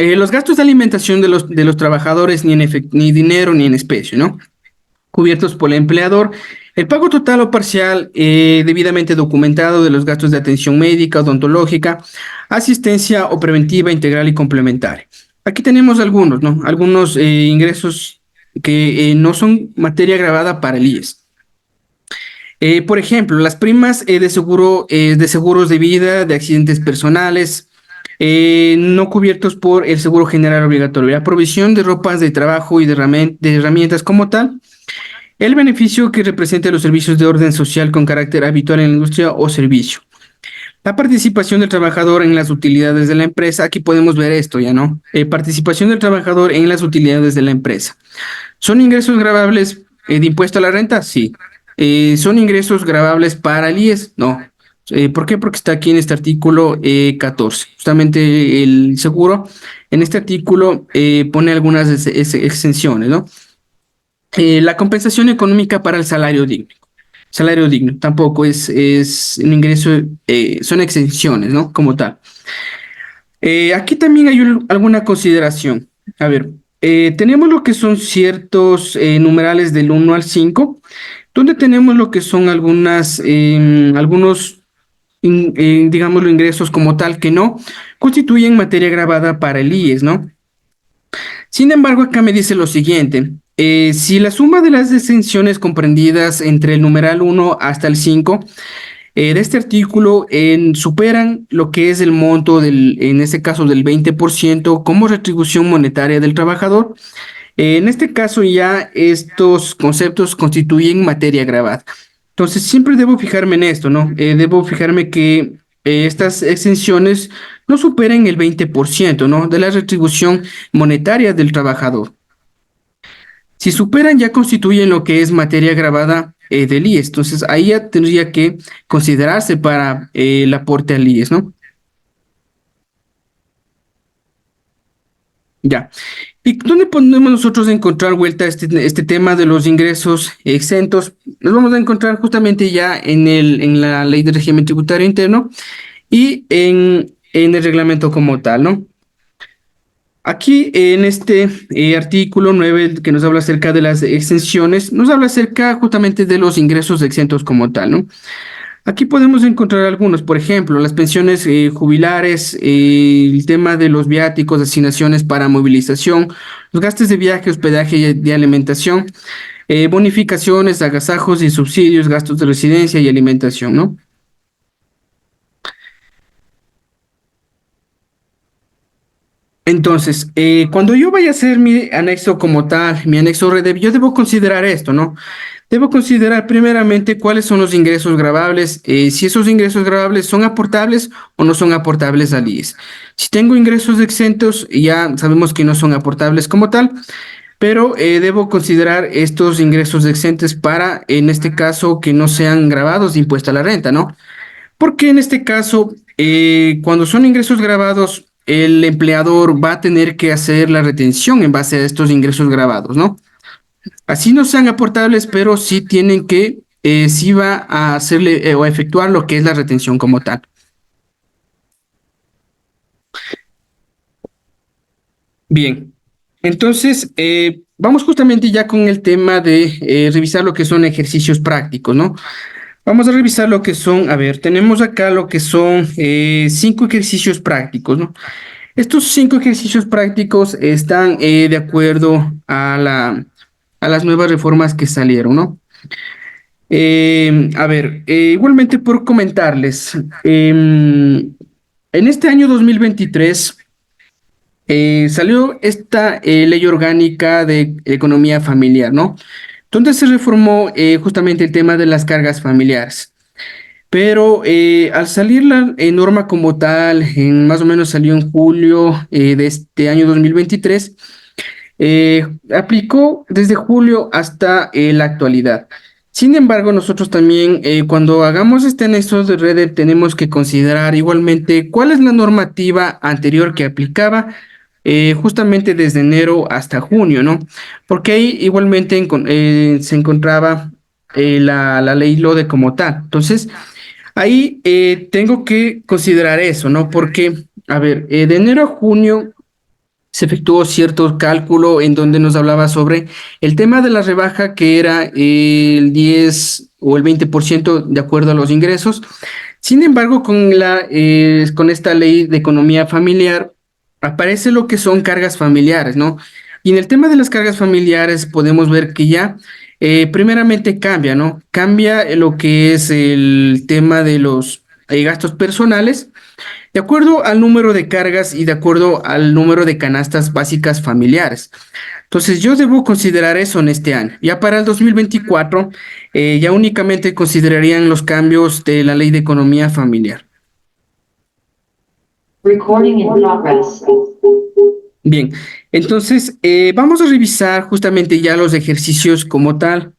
los gastos de alimentación de los trabajadores ni dinero ni en especie, ¿no? Cubiertos por el empleador, el pago total o parcial debidamente documentado de los gastos de atención médica, odontológica, asistencia o preventiva integral y complementaria. Aquí tenemos algunos, ¿no? Algunos ingresos que no son materia grabada para el IES. Por ejemplo, las primas de seguro, de seguros de vida, de accidentes personales, no cubiertos por el seguro general obligatorio, la provisión de ropas de trabajo y de herramientas como tal, el beneficio que representa los servicios de orden social con carácter habitual en la industria o servicio. La participación del trabajador en las utilidades de la empresa. Aquí podemos ver esto, ¿ya no? Participación del trabajador en las utilidades de la empresa. ¿Son ingresos grabables de impuesto a la renta? Sí. ¿Son ingresos grabables para el IES? No. ¿Por qué? Porque está aquí en este artículo 14. Justamente el seguro en este artículo pone algunas exenciones, ¿no? La compensación económica para el salario digno. Salario digno tampoco es un ingreso, son exenciones, ¿no? Como tal. Aquí también hay alguna consideración. A ver, tenemos lo que son ciertos numerales del 1 al 5, donde tenemos lo que son algunos, digámoslo, ingresos como tal que no constituyen materia grabada para el IES, ¿no? Sin embargo, acá me dice lo siguiente. Si la suma de las exenciones comprendidas entre el numeral 1 hasta el 5 de este artículo superan lo que es el monto en este caso del 20% como retribución monetaria del trabajador. En este caso ya estos conceptos constituyen materia grabada. Entonces siempre debo fijarme en esto, ¿no? Debo fijarme que estas exenciones no superen el 20%, ¿no? De la retribución monetaria del trabajador. Si superan, ya constituyen lo que es materia grabada del IES. Entonces, ahí ya tendría que considerarse para el aporte al IES, ¿no? Ya. ¿Y dónde podemos nosotros encontrar vuelta a este tema de los ingresos exentos? Nos vamos a encontrar justamente ya en la Ley de Régimen Tributario Interno y en el reglamento como tal, ¿no? Aquí en este artículo 9 que nos habla acerca de las exenciones, nos habla acerca justamente de los ingresos exentos como tal, ¿no? Aquí podemos encontrar algunos, por ejemplo, las pensiones jubilares, el tema de los viáticos, asignaciones para movilización, los gastos de viaje, hospedaje y de alimentación, bonificaciones, agasajos y subsidios, gastos de residencia y alimentación, ¿no? Entonces, cuando yo vaya a hacer mi anexo como tal, mi anexo REDEV, yo debo considerar esto, ¿no? Debo considerar primeramente cuáles son los ingresos grabables, si esos ingresos grabables son aportables o no son aportables al IES. Si tengo ingresos exentos, ya sabemos que no son aportables como tal, pero debo considerar estos ingresos exentos para, en este caso, que no sean grabados de impuesto a la renta, ¿no? Porque en este caso, cuando son ingresos grabados, el empleador va a tener que hacer la retención en base a estos ingresos grabados, ¿no? Así no sean aportables, pero sí tienen que, sí va a hacerle o a efectuar lo que es la retención como tal. Bien, entonces vamos justamente ya con el tema de revisar lo que son ejercicios prácticos, ¿no? Vamos a revisar lo que son, a ver, tenemos acá lo que son 5 ejercicios prácticos, ¿no? Estos 5 ejercicios prácticos están de acuerdo a las nuevas reformas que salieron, ¿no? A ver, igualmente por comentarles, en este año 2023 salió esta ley orgánica de economía familiar, ¿no? Donde se reformó justamente el tema de las cargas familiares. Pero al salir la norma como tal, más o menos salió en julio de este año 2023, aplicó desde julio hasta la actualidad. Sin embargo, nosotros también, cuando hagamos este anexo de red, tenemos que considerar igualmente cuál es la normativa anterior que aplicaba justamente desde enero hasta junio, ¿no? Porque ahí igualmente se encontraba la ley LODE como tal. Entonces, ahí tengo que considerar eso, ¿no? Porque, a ver, de enero a junio se efectuó cierto cálculo en donde nos hablaba sobre el tema de la rebaja que era el 10 o el 20% de acuerdo a los ingresos. Sin embargo, con esta ley de economía familiar aparece lo que son cargas familiares, ¿no? Y en el tema de las cargas familiares podemos ver que ya primeramente cambia, ¿no? Cambia lo que es el tema de los gastos personales de acuerdo al número de cargas y de acuerdo al número de canastas básicas familiares. Entonces, yo debo considerar eso en este año. Ya para el 2024, ya únicamente considerarían los cambios de la ley de economía familiar. Recording in progress. Bien, entonces vamos a revisar justamente ya los ejercicios como tal.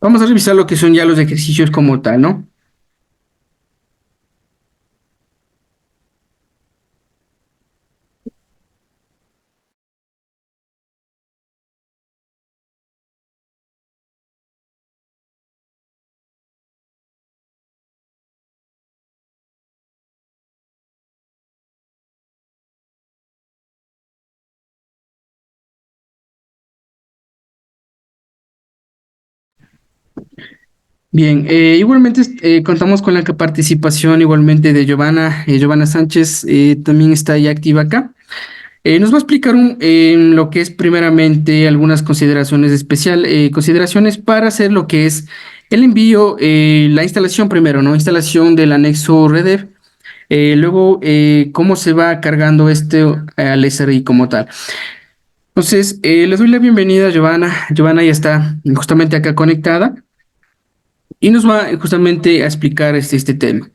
Vamos a revisar lo que son ya los ejercicios como tal, ¿no? Bien, igualmente contamos con la participación igualmente de Giovanna Sánchez, también está ya activa acá. Nos va a explicar lo que es primeramente algunas consideraciones para hacer lo que es el envío, la instalación primero, ¿no? Instalación del anexo REDEF, luego cómo se va cargando al SRI como tal. Entonces, les doy la bienvenida a Giovanna. Giovanna ya está justamente acá conectada y nos va justamente a explicar este tema.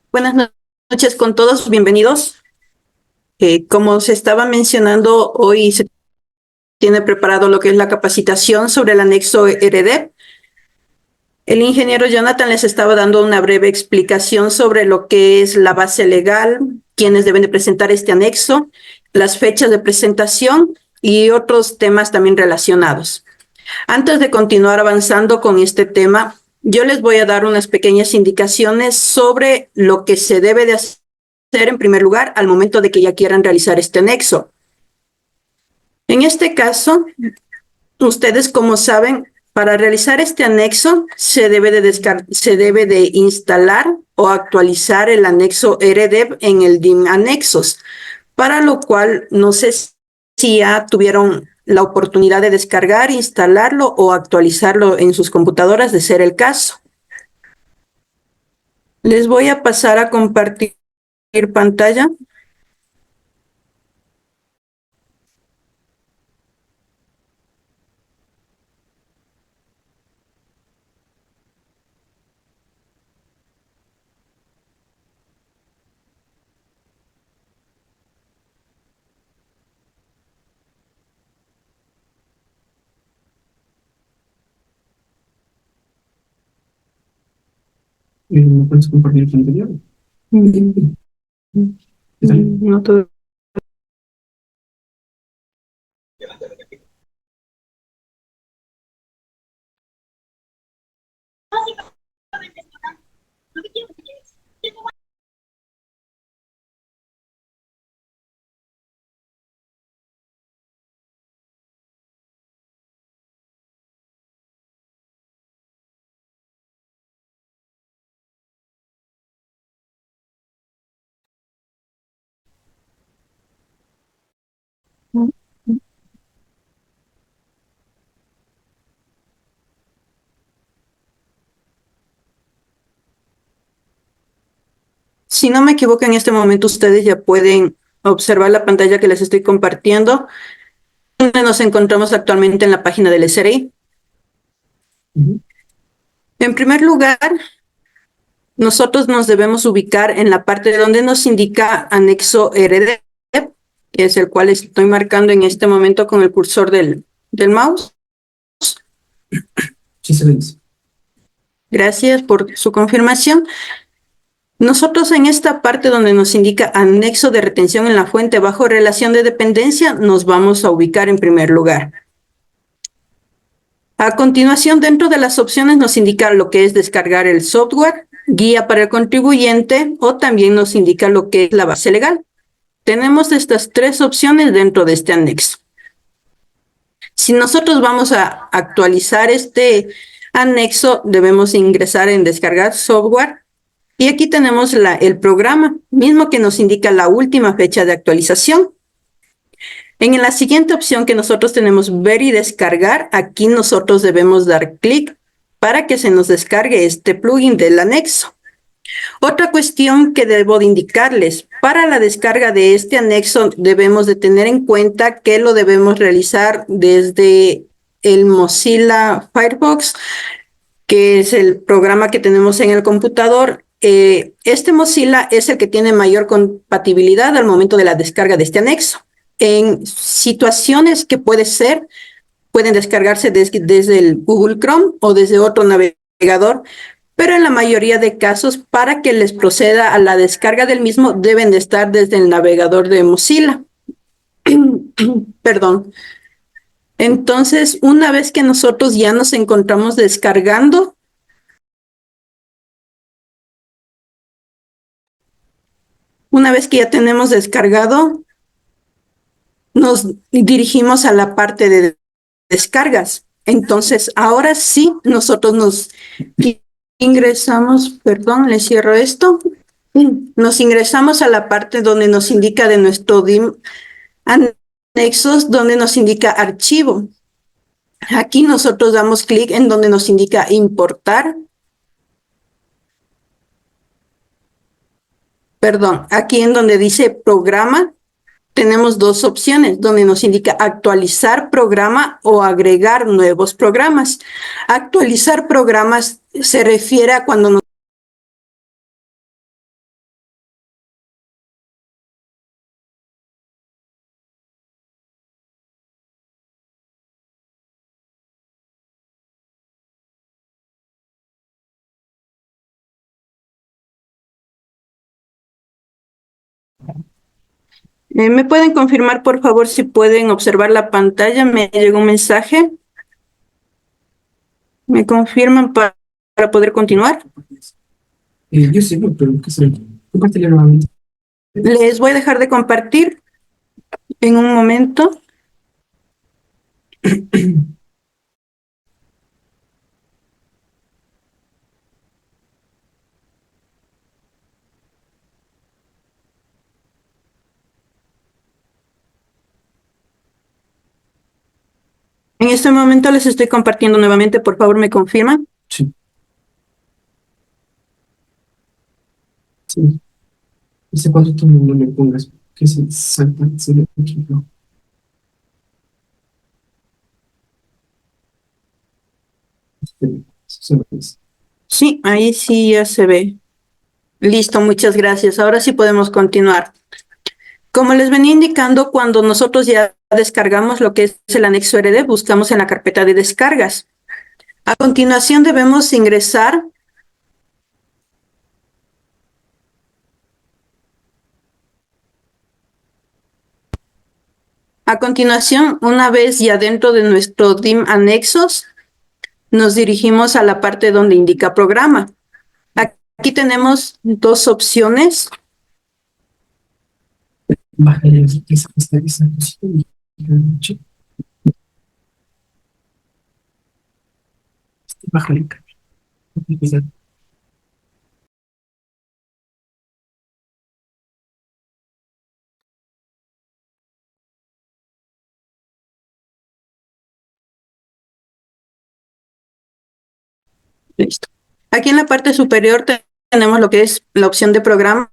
Buenas noches con todos, bienvenidos. Como se estaba mencionando, hoy se tiene preparado lo que es la capacitación sobre el anexo REDEP. El ingeniero Jonathan les estaba dando una breve explicación sobre lo que es la base legal, quiénes deben de presentar este anexo, las fechas de presentación y otros temas también relacionados. Antes de continuar avanzando con este tema, yo les voy a dar unas pequeñas indicaciones sobre lo que se debe de hacer en primer lugar al momento de que ya quieran realizar este anexo. En este caso, ustedes como saben, para realizar este anexo se debe de instalar o actualizar el anexo RDEP en el DIM Anexos, para lo cual no sé si ya tuvieron la oportunidad de descargar, instalarlo o actualizarlo en sus computadoras, de ser el caso. Les voy a pasar a compartir pantalla. ¿Me puedes compartir pantalla? No todo. Si no me equivoco, en este momento ustedes ya pueden observar la pantalla que les estoy compartiendo, donde nos encontramos actualmente en la página del SRI. En primer lugar, nosotros nos debemos ubicar en la parte donde nos indica anexo RDEP, que es el cual estoy marcando en este momento con el cursor del mouse. Sí, se ve. Gracias por su confirmación. Nosotros en esta parte donde nos indica anexo de retención en la fuente bajo relación de dependencia, nos vamos a ubicar en primer lugar. A continuación, dentro de las opciones nos indica lo que es descargar el software, guía para el contribuyente, o también nos indica lo que es la base legal. Tenemos estas tres opciones dentro de este anexo. Si nosotros vamos a actualizar este anexo, debemos ingresar en descargar software. Y aquí tenemos el programa, mismo que nos indica la última fecha de actualización. En la siguiente opción que nosotros tenemos ver y descargar, aquí nosotros debemos dar clic para que se nos descargue este plugin del anexo. Otra cuestión que debo de indicarles, para la descarga de este anexo debemos de tener en cuenta que lo debemos realizar desde el Mozilla Firefox, que es el programa que tenemos en el computador. Este Mozilla es el que tiene mayor compatibilidad al momento de la descarga de este anexo. En situaciones que pueden descargarse desde el Google Chrome o desde otro navegador, pero en la mayoría de casos, para que les proceda a la descarga del mismo, deben de estar desde el navegador de Mozilla. Perdón. Entonces, una vez que nosotros ya nos encontramos descargando, una vez que ya tenemos descargado, nos dirigimos a la parte de descargas. Entonces, ahora sí, nosotros nos ingresamos, perdón, le cierro esto. Nos ingresamos a la parte donde nos indica de nuestro DIM anexos, donde nos indica archivo. Aquí nosotros damos clic en donde nos indica importar. Perdón, aquí en donde dice programa, tenemos dos opciones, donde nos indica actualizar programa o agregar nuevos programas. Actualizar programas se refiere a cuando nos ¿me pueden confirmar, por favor, si pueden observar la pantalla? Me llegó un mensaje. ¿Me confirman para poder continuar? Yo sí, pero ¿qué será? Compártelo nuevamente. Les voy a dejar de compartir en un momento. En este momento les estoy compartiendo nuevamente. Por favor, ¿me confirman? Sí. Sí. Dice cuánto tú no le pongas, que se salta, se le equipo. Sí, ahí sí ya se ve. Listo, muchas gracias. Ahora sí podemos continuar. Como les venía indicando, cuando nosotros ya descargamos lo que es el anexo RD, buscamos en la carpeta de descargas. A continuación debemos ingresar A continuación, una vez ya dentro de nuestro DIM anexos, nos dirigimos a la parte donde indica programa. Aquí tenemos dos opciones. Bájale esa cosita y bájale. Listo. Aquí en la parte superior tenemos lo que es la opción de programas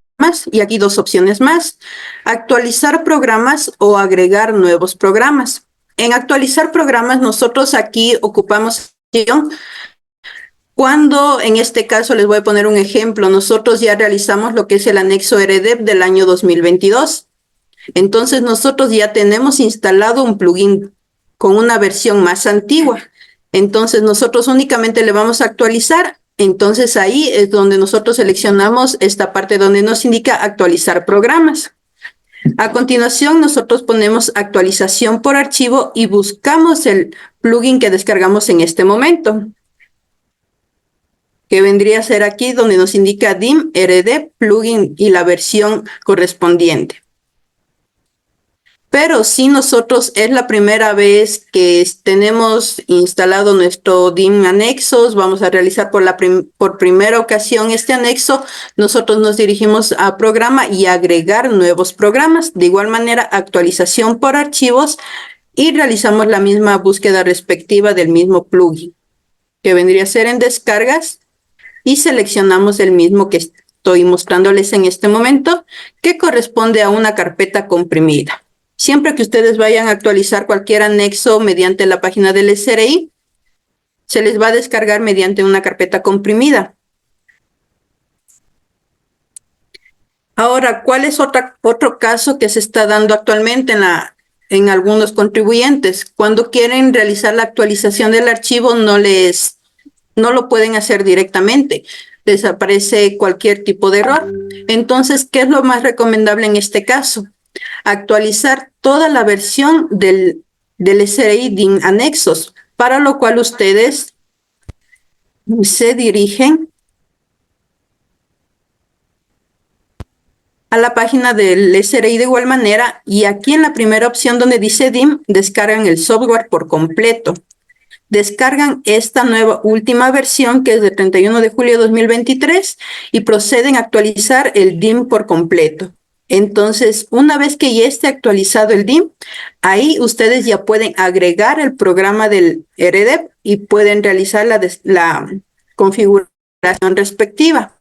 y aquí dos opciones más. Actualizar programas o agregar nuevos programas. En actualizar programas, nosotros aquí ocupamos cuando, en este caso, les voy a poner un ejemplo, nosotros ya realizamos lo que es el anexo RDEP del año 2022. Entonces, nosotros ya tenemos instalado un plugin con una versión más antigua. Entonces, nosotros únicamente le vamos a actualizar. Entonces, ahí es donde nosotros seleccionamos esta parte donde nos indica actualizar programas. A continuación, nosotros ponemos actualización por archivo y buscamos el plugin que descargamos en este momento, que vendría a ser aquí donde nos indica DIM RD plugin y la versión correspondiente. Pero si nosotros es la primera vez que tenemos instalado nuestro DIM anexos, vamos a realizar por primera ocasión este anexo, nosotros nos dirigimos a programa y agregar nuevos programas. De igual manera, actualización por archivos y realizamos la misma búsqueda respectiva del mismo plugin, que vendría a ser en descargas, y seleccionamos el mismo que estoy mostrándoles en este momento, que corresponde a una carpeta comprimida. Siempre que ustedes vayan a actualizar cualquier anexo mediante la página del SRI, se les va a descargar mediante una carpeta comprimida. Ahora, ¿cuál es otro caso que se está dando actualmente en algunos contribuyentes? Cuando quieren realizar la actualización del archivo, no lo pueden hacer directamente. Les aparece cualquier tipo de error. Entonces, ¿qué es lo más recomendable en este caso? Actualizar toda la versión del SRI DIN anexos, para lo cual ustedes se dirigen a la página del SRI de igual manera, y aquí en la primera opción donde dice DIM, descargan el software por completo. Descargan esta nueva última versión, que es de 31 de julio de 2023, y proceden a actualizar el DIM por completo. Entonces, una vez que ya esté actualizado el DIM, ahí ustedes ya pueden agregar el programa del RDEP y pueden realizar la configuración respectiva.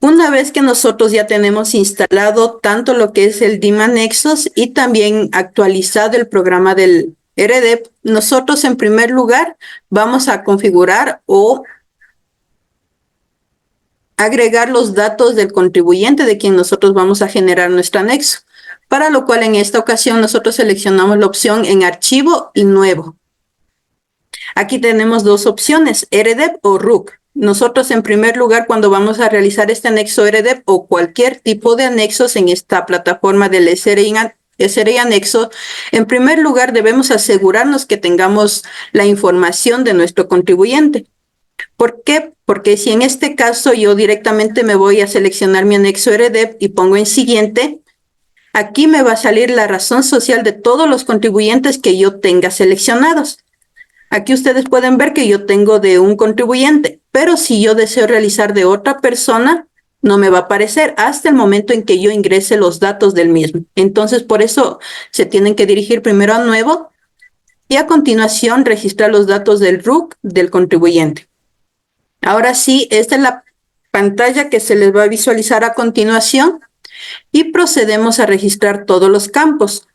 Una vez que nosotros ya tenemos instalado tanto lo que es el DIM anexos y también actualizado el programa del RDEP, nosotros en primer lugar vamos a configurar o agregar los datos del contribuyente de quien nosotros vamos a generar nuestro anexo, para lo cual en esta ocasión nosotros seleccionamos la opción en archivo y nuevo. Aquí tenemos dos opciones, RDEP o RUC. Nosotros en primer lugar, cuando vamos a realizar este anexo RDEP o cualquier tipo de anexos en esta plataforma del SRI anexo, en primer lugar debemos asegurarnos que tengamos la información de nuestro contribuyente. ¿Por qué? Porque si en este caso yo directamente me voy a seleccionar mi anexo RDEP y pongo en siguiente, aquí me va a salir la razón social de todos los contribuyentes que yo tenga seleccionados. Aquí ustedes pueden ver que yo tengo de un contribuyente, pero si yo deseo realizar de otra persona, no me va a aparecer hasta el momento en que yo ingrese los datos del mismo. Entonces, por eso se tienen que dirigir primero a nuevo y a continuación registrar los datos del RUC del contribuyente. Ahora sí, esta es la pantalla que se les va a visualizar a continuación y procedemos a registrar todos los campos.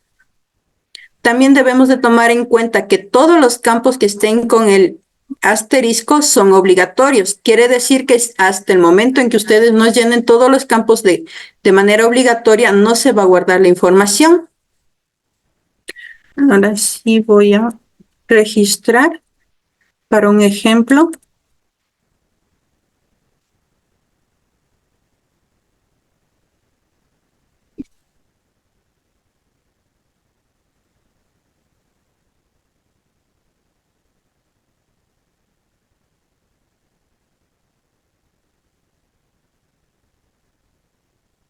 También debemos de tomar en cuenta que todos los campos que estén con el asterisco son obligatorios. Quiere decir que hasta el momento en que ustedes no llenen todos los campos de manera obligatoria, no se va a guardar la información. Ahora sí voy a registrar para un ejemplo.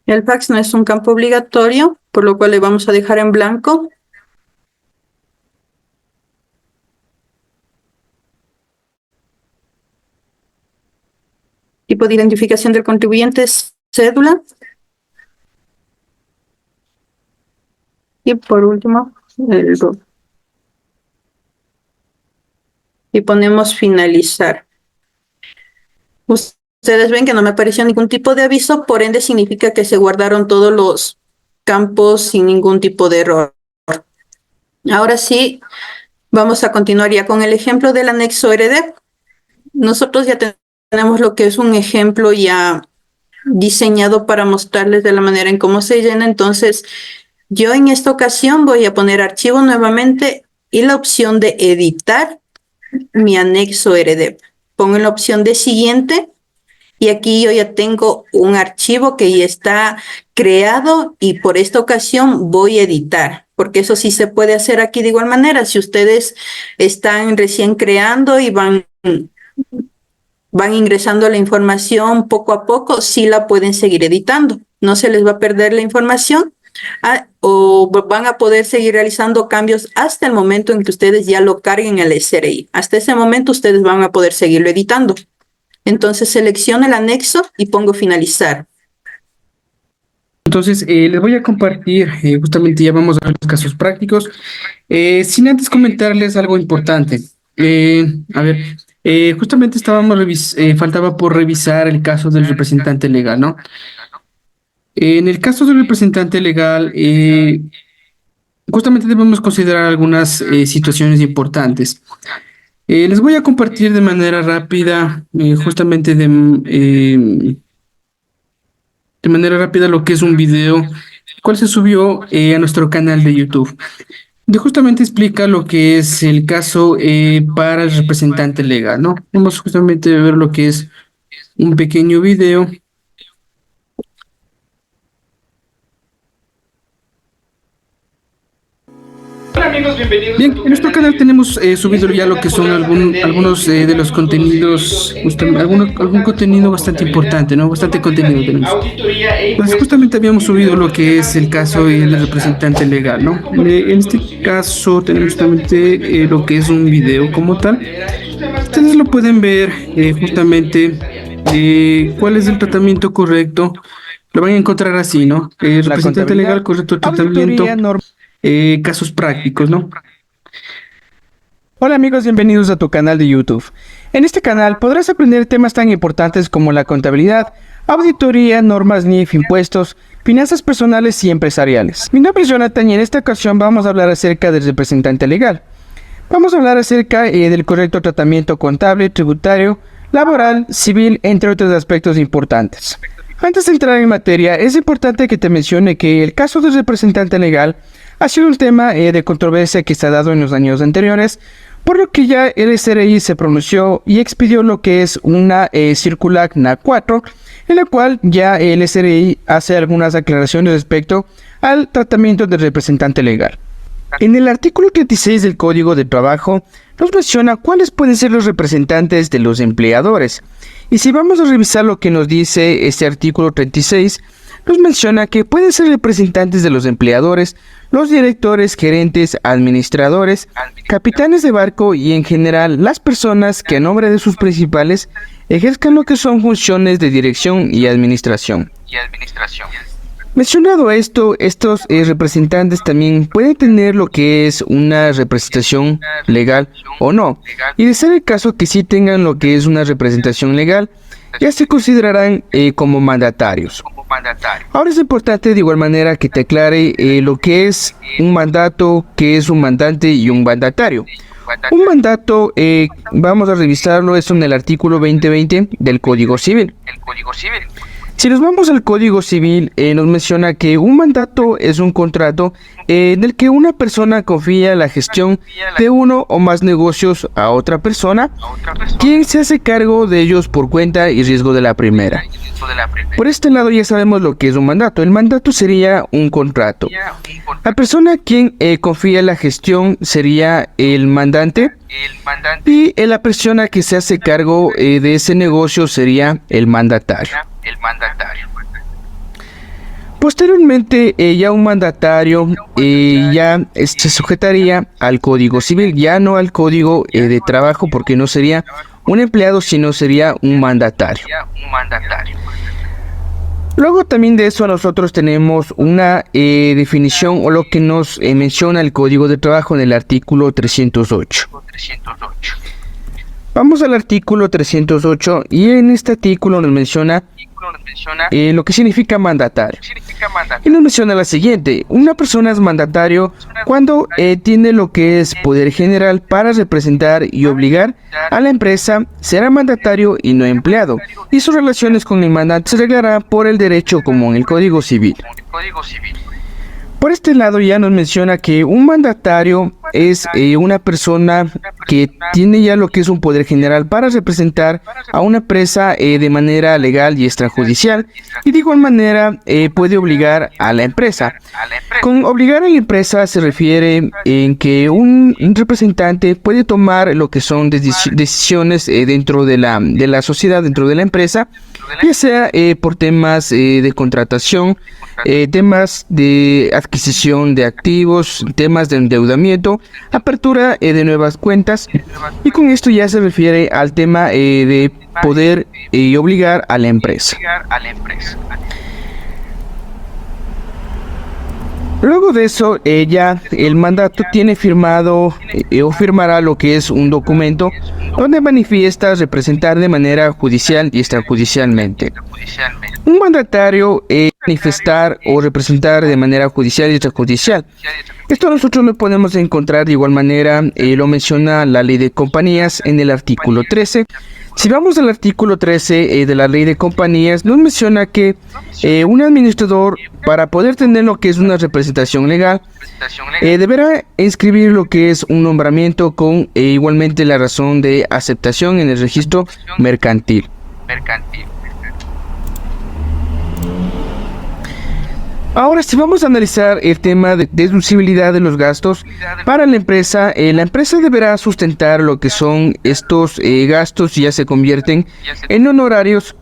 El fax no es un campo obligatorio, por lo cual le vamos a dejar en blanco. Tipo de identificación del contribuyente es cédula. Y por último, el RUC. Y ponemos finalizar. Ustedes ven que no me apareció ningún tipo de aviso, por ende significa que se guardaron todos los campos sin ningún tipo de error. Ahora sí, vamos a continuar ya con el ejemplo del anexo RDEP. Nosotros ya tenemos lo que es un ejemplo ya diseñado para mostrarles de la manera en cómo se llena. Entonces, yo en esta ocasión voy a poner archivo nuevamente y la opción de editar mi anexo RDEP. Pongo en la opción de siguiente y aquí yo ya tengo un archivo que ya está creado y por esta ocasión voy a editar, porque eso sí se puede hacer aquí de igual manera. Si ustedes están recién creando y van ingresando la información poco a poco, sí la pueden seguir editando. No se les va a perder la información o van a poder seguir realizando cambios hasta el momento en que ustedes ya lo carguen en el SRI. Hasta ese momento ustedes van a poder seguirlo editando. Entonces selecciono el anexo y pongo finalizar. Entonces, les voy a compartir, justamente ya vamos a ver los casos prácticos, sin antes comentarles algo importante. A ver, justamente faltaba por revisar el caso del representante legal, ¿no? En el caso del representante legal, justamente debemos considerar algunas situaciones importantes. Les voy a compartir de manera rápida, justamente de manera rápida lo que es un video, el cual se subió a nuestro canal de YouTube, donde justamente explica lo que es el caso para el representante legal, ¿no? Vamos justamente a ver lo que es un pequeño video. amigos, bienvenidos. Bien, en nuestro canal tenemos subido ya lo que son algunos de los contenidos, algún contenido bastante importante, ¿no? Bastante contenido tenemos. Pues justamente habíamos subido lo que es el caso del representante legal, ¿no? En este caso tenemos justamente lo que es un video como tal. Ustedes lo pueden ver justamente cuál es el tratamiento correcto. Lo van a encontrar así, ¿no? Representante legal, correcto tratamiento, casos prácticos, ¿no? Hola amigos, bienvenidos a tu canal de YouTube. En este canal podrás aprender temas tan importantes como la contabilidad, auditoría, normas NIF, impuestos, finanzas personales y empresariales. Mi nombre es Jonathan y en esta ocasión vamos a hablar acerca del representante legal. Vamos a hablar acerca del correcto tratamiento contable, tributario, laboral, civil, entre otros aspectos importantes. Antes de entrar en materia, es importante que te mencione que el caso del representante legal ha sido un tema de controversia que se ha dado en los años anteriores, por lo que ya el SRI se pronunció y expidió lo que es una circular NA 4, en la cual ya el SRI hace algunas aclaraciones respecto al tratamiento del representante legal. En el artículo 36 del Código de Trabajo nos menciona cuáles pueden ser los representantes de los empleadores. Y si vamos a revisar lo que nos dice este artículo 36, nos menciona que pueden ser representantes de los empleadores, los directores, gerentes, administradores, capitanes de barco y en general las personas que a nombre de sus principales ejerzan lo que son funciones de dirección y administración. Mencionado esto, estos representantes también pueden tener lo que es una representación legal o no, y de ser el caso que sí tengan lo que es una representación legal, ya se considerarán como mandatarios. Ahora es importante de igual manera que te aclare lo que es un mandato, qué es un mandante y un mandatario. Un mandato, vamos a revisarlo, es en el artículo 2020 del Código Civil. Si nos vamos al Código Civil, nos menciona que un mandato es un contrato en el que una persona confía la gestión de uno o más negocios a otra persona, quien se hace cargo de ellos por cuenta y riesgo de la primera. Por este lado ya sabemos lo que es un mandato. El mandato sería un contrato. La persona a quien confía la gestión sería el mandante y la persona que se hace cargo de ese negocio sería el mandatario. Posteriormente, ya un mandatario ya se sujetaría al Código Civil, ya no al Código de Trabajo, porque no sería un empleado, sino sería un mandatario. Luego también de eso nosotros tenemos una definición o lo que nos menciona el Código de Trabajo en el artículo 308. Vamos al artículo 308 y en este artículo nos menciona lo que significa mandatario. Y nos menciona la siguiente: una persona es mandatario cuando tiene lo que es poder general para representar y obligar a la empresa, será mandatario y no empleado, y sus relaciones con el mandante se reglará por el derecho común, el Código Civil. Por este lado ya nos menciona que un mandatario es una persona que tiene ya lo que es un poder general para representar a una empresa de manera legal y extrajudicial, y de igual manera puede obligar a la empresa. Con obligar a la empresa se refiere en que un representante puede tomar lo que son decisiones dentro de la sociedad, dentro de la empresa, ya sea por temas de contratación, temas de adquisición de activos, temas de endeudamiento, apertura de nuevas cuentas, y con esto ya se refiere al tema de poder obligar a la empresa. Luego de eso, ya el mandato tiene firmado o firmará lo que es un documento donde manifiesta representar de manera judicial y extrajudicialmente. Un mandatario manifestar o representar de manera judicial y extrajudicial. Esto nosotros lo podemos encontrar de igual manera, lo menciona la Ley de Compañías en el artículo 13. Si vamos al artículo 13 de la Ley de Compañías, nos menciona que un administrador, para poder tener lo que es una representación legal, deberá inscribir lo que es un nombramiento con igualmente la razón de aceptación en el registro mercantil. Ahora, si vamos a analizar el tema de deducibilidad de los gastos para la empresa deberá sustentar lo que son estos gastos y ya se convierten en honorarios.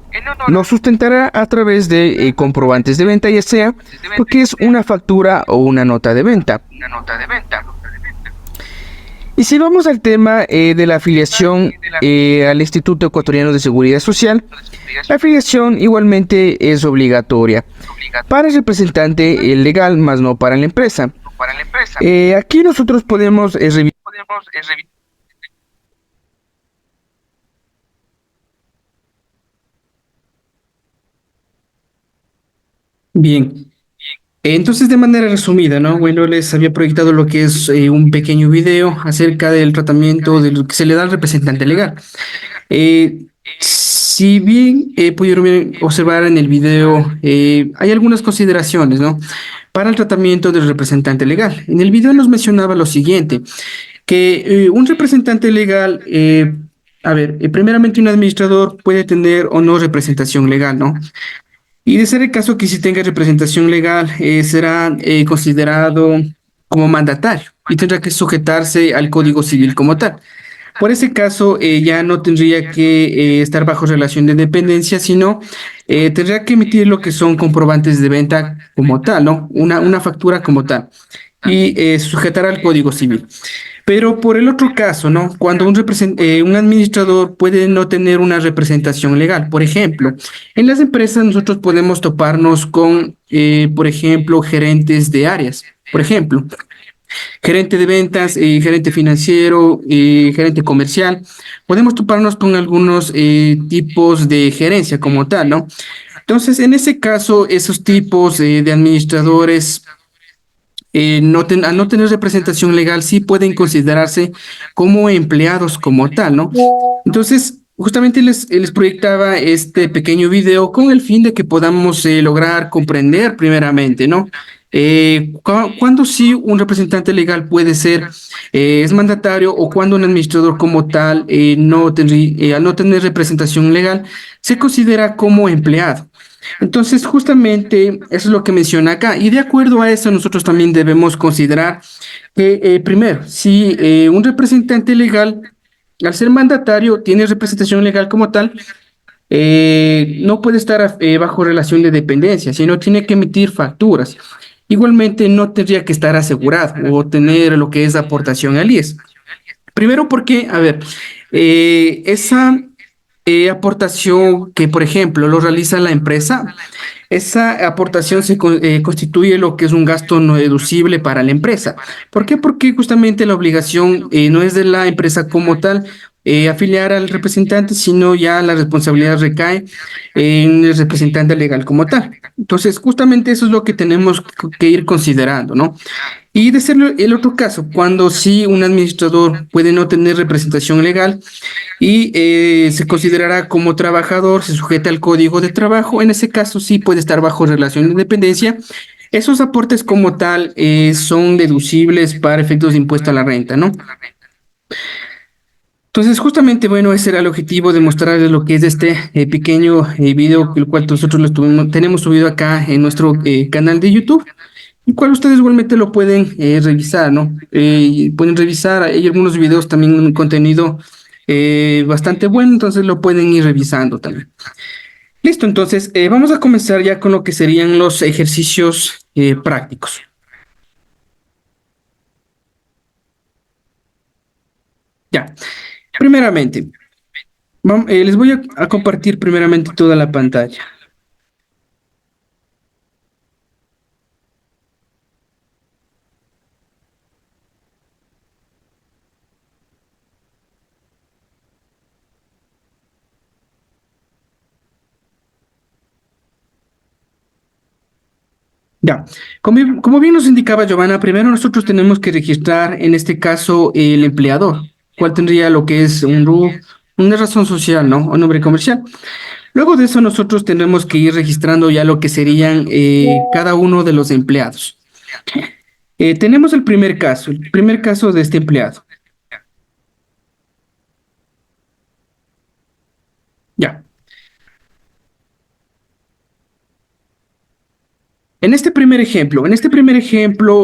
Lo sustentará a través de comprobantes de venta, ya sea porque es una factura o una nota de venta. Y si vamos al tema de la afiliación al Instituto Ecuatoriano de Seguridad Social, la afiliación igualmente es obligatoria para el representante legal, más no para la empresa. Aquí nosotros podemos revisar. Bien. Entonces, de manera resumida, ¿no? Bueno, les había proyectado lo que es un pequeño video acerca del tratamiento de lo que se le da al representante legal. Si bien pudieron observar en el video, hay algunas consideraciones, ¿no? Para el tratamiento del representante legal. En el video nos mencionaba lo siguiente, que un representante legal, primeramente un administrador puede tener o no representación legal, ¿no? Y de ser el caso que si tenga representación legal, será considerado como mandatario y tendrá que sujetarse al Código Civil como tal. Por ese caso, ya no tendría que estar bajo relación de dependencia, sino tendría que emitir lo que son comprobantes de venta como tal, ¿no? Una factura como tal y sujetar al Código Civil. Pero por el otro caso, ¿no? Cuando un administrador puede no tener una representación legal. Por ejemplo, en las empresas nosotros podemos toparnos con, por ejemplo, gerentes de áreas. Por ejemplo, gerente de ventas, gerente financiero, gerente comercial. Podemos toparnos con algunos tipos de gerencia como tal, ¿no? Entonces, en ese caso, esos tipos de administradores al no tener representación legal, sí pueden considerarse como empleados como tal, ¿no? Entonces, justamente les proyectaba este pequeño video con el fin de que podamos lograr comprender primeramente, ¿no? Cuándo sí un representante legal puede ser, es mandatario o cuando un administrador como tal al no tener representación legal, se considera como empleado. Entonces, justamente eso es lo que menciona acá. Y de acuerdo a eso, nosotros también debemos considerar que, primero, si un representante legal, al ser mandatario, tiene representación legal como tal, no puede estar bajo relación de dependencia, sino tiene que emitir facturas. Igualmente, no tendría que estar asegurado o tener lo que es aportación al IES. Primero porque, a ver, esa aportación que, por ejemplo, lo realiza la empresa, esa aportación constituye lo que es un gasto no deducible para la empresa. ¿Por qué? Porque justamente la obligación no es de la empresa como tal afiliar al representante, sino ya la responsabilidad recae en el representante legal como tal. Entonces, justamente eso es lo que tenemos que ir considerando, ¿no? Y de ser el otro caso, cuando sí un administrador puede no tener representación legal y se considerará como trabajador, se sujeta al código de trabajo, en ese caso sí puede estar bajo relación de dependencia. Esos aportes como tal son deducibles para efectos de impuesto a la renta, ¿no? Entonces, justamente, bueno, ese era el objetivo de mostrarles lo que es este pequeño video, el cual nosotros tenemos subido acá en nuestro canal de YouTube. El cual ustedes igualmente lo pueden revisar, ¿no? Pueden revisar, hay algunos videos también, un contenido bastante bueno, entonces lo pueden ir revisando también. Listo, entonces vamos a comenzar ya con lo que serían los ejercicios prácticos. Ya, primeramente, les voy a compartir primeramente toda la pantalla. Ya, como bien nos indicaba Giovanna, primero nosotros tenemos que registrar, en este caso, el empleador, cuál tendría lo que es un RUF, una razón social, ¿no? O nombre comercial. Luego de eso nosotros tendremos que ir registrando ya lo que serían cada uno de los empleados. Tenemos el primer caso de este empleado. Ya. En este primer ejemplo,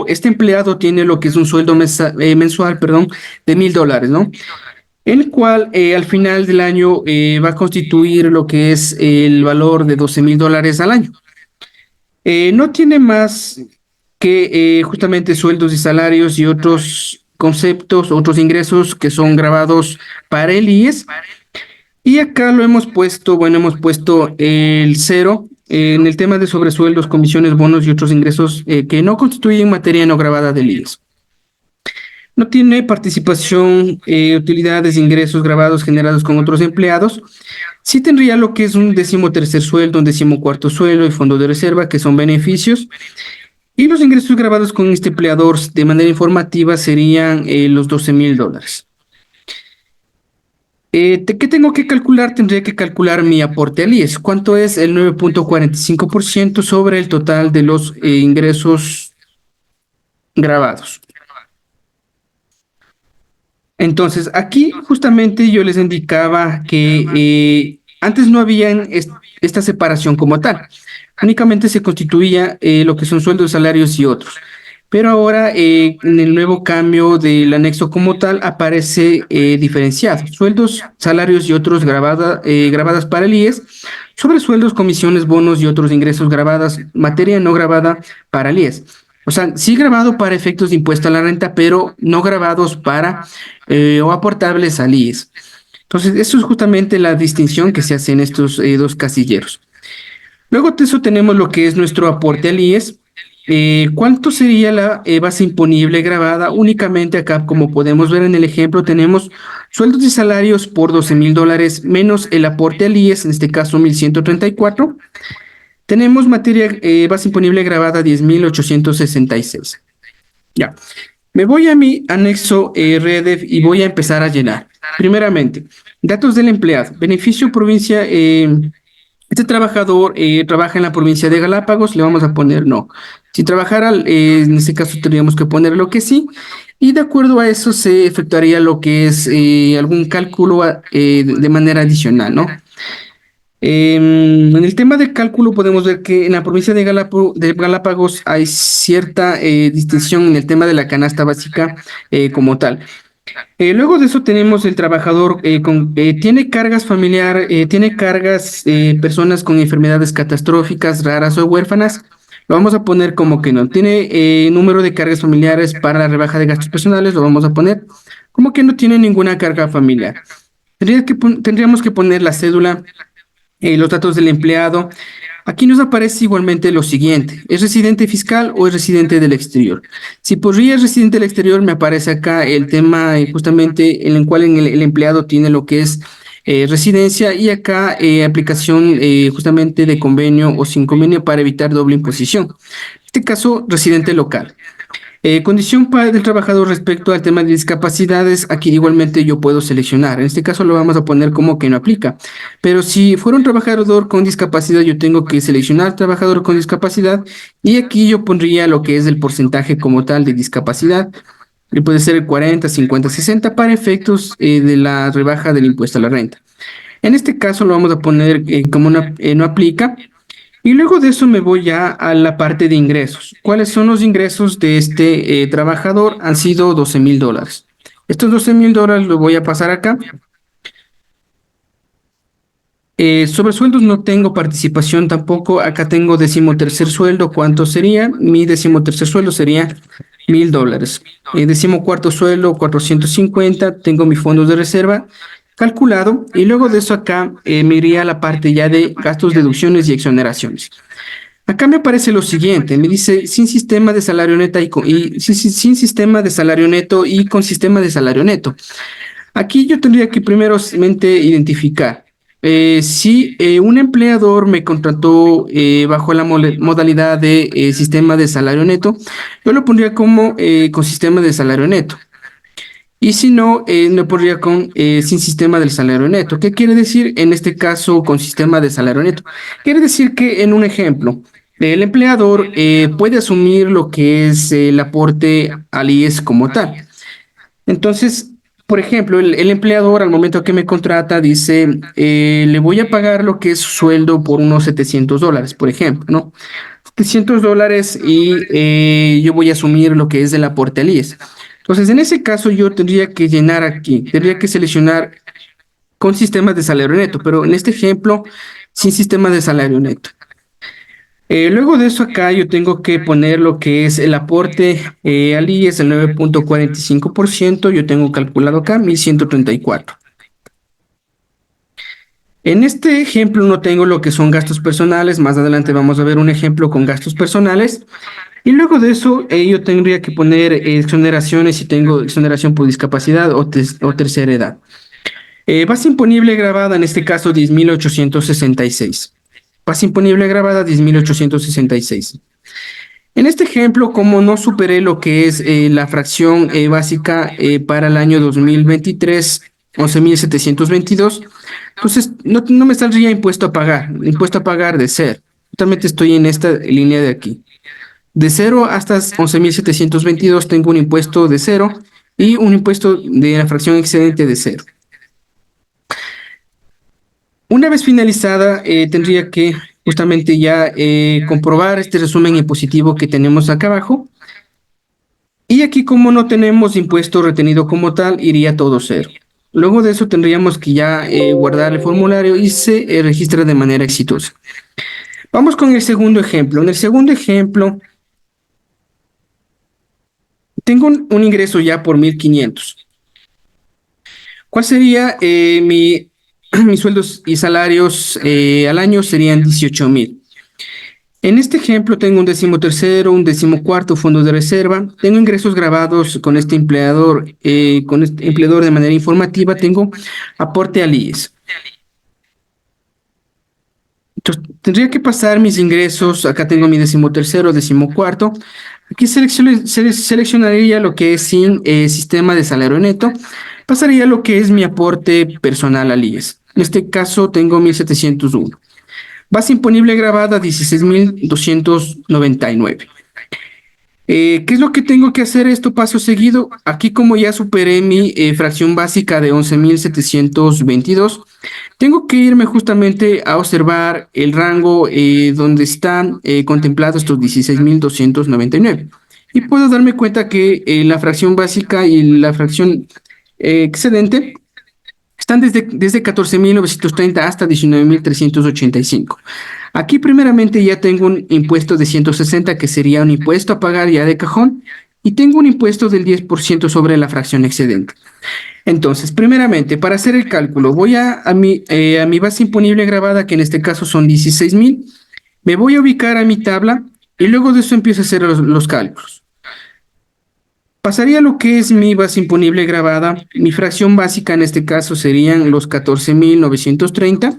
este empleado tiene lo que es un sueldo mensual, perdón, de $1,000, ¿no? El cual al final del año va a constituir lo que es el valor de $12,000 al año. No tiene más que justamente sueldos y salarios y otros conceptos, otros ingresos que son grabados para el IES. Y acá lo hemos puesto, bueno, hemos puesto el cero en el tema de sobresueldos, comisiones, bonos y otros ingresos que no constituyen materia no grabada del IES. No tiene participación, utilidades, ingresos grabados generados con otros empleados. Sí tendría lo que es un 13º sueldo, un 14º sueldo y fondo de reserva, que son beneficios. Y los ingresos grabados con este empleador de manera informativa serían los $12,000. ¿Qué tengo que calcular? Tendría que calcular mi aporte al IES. ¿Cuánto es el 9.45% sobre el total de los ingresos grabados? Entonces, aquí justamente yo les indicaba que antes no había esta separación como tal. Únicamente se constituía lo que son sueldos, salarios y otros. Pero ahora, en el nuevo cambio del anexo como tal, aparece diferenciado. Sueldos, salarios y otros grabadas para el IES, sobre sueldos, comisiones, bonos y otros ingresos grabadas, materia no grabada para el IES. O sea, sí grabado para efectos de impuesto a la renta, pero no grabados para o aportables al IES. Entonces, eso es justamente la distinción que se hace en estos dos casilleros. Luego de eso tenemos lo que es nuestro aporte al IES. ¿Cuánto sería la base imponible grabada? Únicamente acá, como podemos ver en el ejemplo, tenemos sueldos y salarios por $12,000 menos el aporte al IES, en este caso 1,134. Tenemos materia base imponible grabada 10,866. Ya. Me voy a mi anexo REDEF y voy a empezar a llenar. Primeramente, datos del empleado. Beneficio provincia. Este trabajador trabaja en la provincia de Galápagos, le vamos a poner no. Si trabajara, en este caso tendríamos que poner lo que sí. Y de acuerdo a eso se efectuaría lo que es algún cálculo de manera adicional, ¿no? En el tema de cálculo podemos ver que en la provincia de Galápagos hay cierta distinción en el tema de la canasta básica como tal. Luego de eso tenemos el trabajador tiene cargas tiene cargas personas con enfermedades catastróficas, raras o huérfanas. Lo vamos a poner como que no. Tiene número de cargas familiares para la rebaja de gastos personales, lo vamos a poner como que no tiene ninguna carga familiar. Tendríamos que poner la cédula, los datos del empleado. Aquí nos aparece igualmente lo siguiente: ¿es residente fiscal o es residente del exterior? Si por RIA es residente del exterior, me aparece acá el tema justamente en el cual el empleado tiene lo que es residencia, y acá aplicación justamente de convenio o sin convenio para evitar doble imposición. En este caso, residente local. Condición del trabajador respecto al tema de discapacidades, aquí igualmente yo puedo seleccionar. En este caso lo vamos a poner como que no aplica. Pero si fuera un trabajador con discapacidad, yo tengo que seleccionar trabajador con discapacidad, y aquí yo pondría lo que es el porcentaje como tal de discapacidad. Y puede ser el 40, 50, 60 para efectos de la rebaja del impuesto a la renta. En este caso lo vamos a poner como no aplica. Y luego de eso me voy ya a la parte de ingresos. ¿Cuáles son los ingresos de este trabajador? Han sido $12,000. Estos $12,000 los voy a pasar acá. Sobre sueldos no tengo participación tampoco. Acá tengo 13º sueldo. ¿Cuánto sería? Mi 13º sueldo sería $1,000. 14º sueldo, 450. Tengo mis fondos de reserva calculado, y luego de eso acá me iría a la parte ya de gastos, deducciones y exoneraciones. Acá me aparece lo siguiente, me dice sin sistema de salario neto sin sistema de salario neto y con sistema de salario neto. Aquí yo tendría que primeramente identificar si un empleador me contrató bajo la modalidad de sistema de salario neto, yo lo pondría como con sistema de salario neto. Y si no, me pondría con sin sistema del salario neto. ¿Qué quiere decir en este caso con sistema de salario neto? Quiere decir que en un ejemplo, el empleador puede asumir lo que es el aporte al IES como tal. Entonces, por ejemplo, el empleador al momento que me contrata dice, le voy a pagar lo que es su sueldo por unos $700, por ejemplo, ¿no? $700 y yo voy a asumir lo que es el aporte al IES. Entonces, en ese caso yo tendría que llenar aquí, tendría que seleccionar con sistemas de salario neto, pero en este ejemplo, sin sistema de salario neto. Luego de eso acá yo tengo que poner lo que es el aporte al IES, el 9.45%, yo tengo calculado acá 1.134. En este ejemplo no tengo lo que son gastos personales, más adelante vamos a ver un ejemplo con gastos personales. Y luego de eso yo tendría que poner exoneraciones si tengo exoneración por discapacidad o tercera edad. Base imponible grabada, en este caso 10.866. Base imponible grabada 10.866. En este ejemplo, como no superé lo que es la fracción básica para el año 2023, 11.722, entonces no me saldría impuesto a pagar de cero. Totalmente estoy en esta línea de aquí. De 0 hasta 11.722 tengo un impuesto de cero y un impuesto de la fracción excedente de cero. Una vez finalizada, tendría que justamente ya comprobar este resumen impositivo que tenemos acá abajo. Y aquí, como no tenemos impuesto retenido como tal, iría todo cero. Luego de eso tendríamos que ya guardar el formulario y se registra de manera exitosa. Vamos con el segundo ejemplo. En el segundo ejemplo, tengo un ingreso ya por 1.500. ¿Cuál sería mis sueldos y salarios al año? Serían 18.000. En este ejemplo tengo un 13º, un 14º fondo de reserva. Tengo ingresos grabados con este empleador de manera informativa. Tengo aporte al IES. Entonces, tendría que pasar mis ingresos. Acá tengo mi 13º, 14º. Aquí seleccionaría lo que es sin sistema de salario neto. Pasaría lo que es mi aporte personal al IES. En este caso tengo 1.701. Base imponible grabada 16.299. ¿Qué es lo que tengo que hacer esto paso seguido? Aquí como ya superé mi fracción básica de 11.722, tengo que irme justamente a observar el rango donde están contemplados estos 16.299. Y puedo darme cuenta que la fracción básica y la fracción excedente están desde 14.930 hasta 19.385. Aquí primeramente ya tengo un impuesto de 160 que sería un impuesto a pagar ya de cajón y tengo un impuesto del 10% sobre la fracción excedente. Entonces, primeramente, para hacer el cálculo, voy a mi base imponible grabada, que en este caso son 16.000, me voy a ubicar a mi tabla y luego de eso empiezo a hacer los cálculos. Pasaría lo que es mi base imponible grabada, mi fracción básica en este caso serían los 14.930.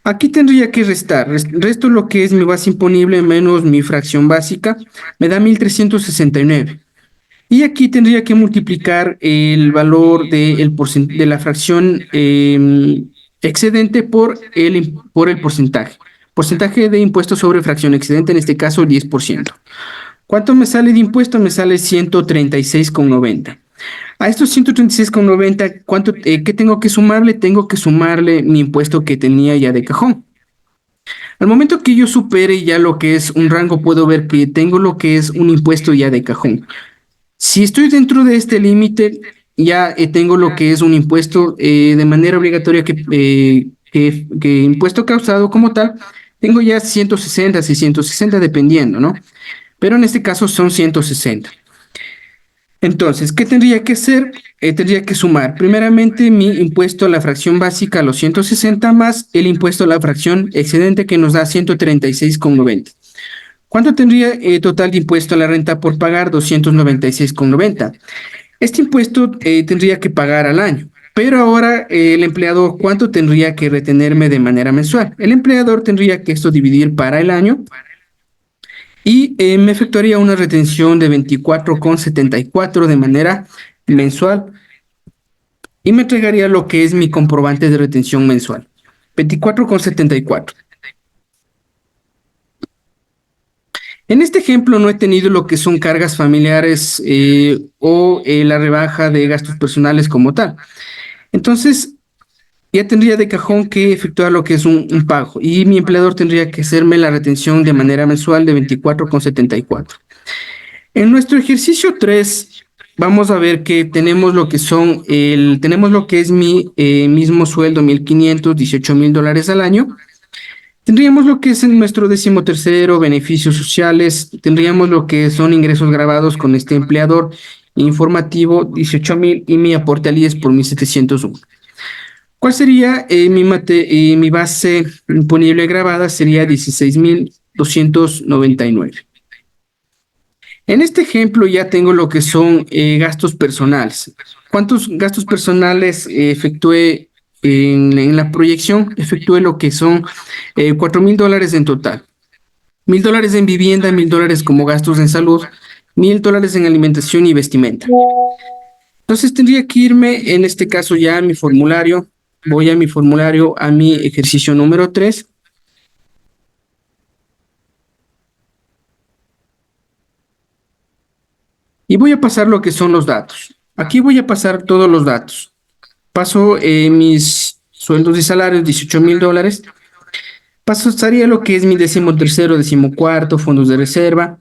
Aquí tendría que restar, resto lo que es mi base imponible menos mi fracción básica, me da 1.369. Y aquí tendría que multiplicar el valor de la fracción excedente por el porcentaje. Porcentaje de impuesto sobre fracción excedente, en este caso el 10%. ¿Cuánto me sale de impuesto? Me sale 136,90. A estos 136,90, ¿qué tengo que sumarle? Tengo que sumarle mi impuesto que tenía ya de cajón. Al momento que yo supere ya lo que es un rango, puedo ver que tengo lo que es un impuesto ya de cajón. Si estoy dentro de este límite, ya tengo lo que es un impuesto de manera obligatoria que impuesto causado como tal, tengo ya 160, 660 dependiendo, ¿no? Pero en este caso son 160. Entonces, ¿qué tendría que hacer? Tendría que sumar primeramente mi impuesto a la fracción básica a los 160 más el impuesto a la fracción excedente que nos da 136,90. ¿Cuánto tendría total de impuesto a la renta por pagar? 296,90. Este impuesto tendría que pagar al año. Pero ahora el empleador, ¿cuánto tendría que retenerme de manera mensual? El empleador tendría que esto dividir para el año y me efectuaría una retención de 24,74 de manera mensual y me entregaría lo que es mi comprobante de retención mensual, 24,74. En este ejemplo no he tenido lo que son cargas familiares o la rebaja de gastos personales como tal. Entonces, ya tendría de cajón que efectuar lo que es un pago y mi empleador tendría que hacerme la retención de manera mensual de 24,74. En nuestro ejercicio 3 vamos a ver que tenemos lo que son tenemos lo que es mi mismo sueldo, 1,500, $18,000 al año. Tendríamos lo que es en nuestro 13º, beneficios sociales, tendríamos lo que son ingresos grabados con este empleador informativo, 18,000 y mi aporte al IES por 1,701. ¿Cuál sería mi base imponible grabada? Sería 16,299. En este ejemplo ya tengo lo que son gastos personales. ¿Cuántos gastos personales efectué en la proyección? Efectué lo que son $4,000 en total. $1,000 en vivienda, $1,000 como gastos en salud, $1,000 en alimentación y vestimenta. Entonces tendría que irme, en este caso ya a mi formulario. Voy a mi formulario, a mi ejercicio número 3. Y voy a pasar lo que son los datos. Aquí voy a pasar todos los datos. Paso mis sueldos y salarios, $18,000. Pasaría lo que es mi 13º, 14º, fondos de reserva,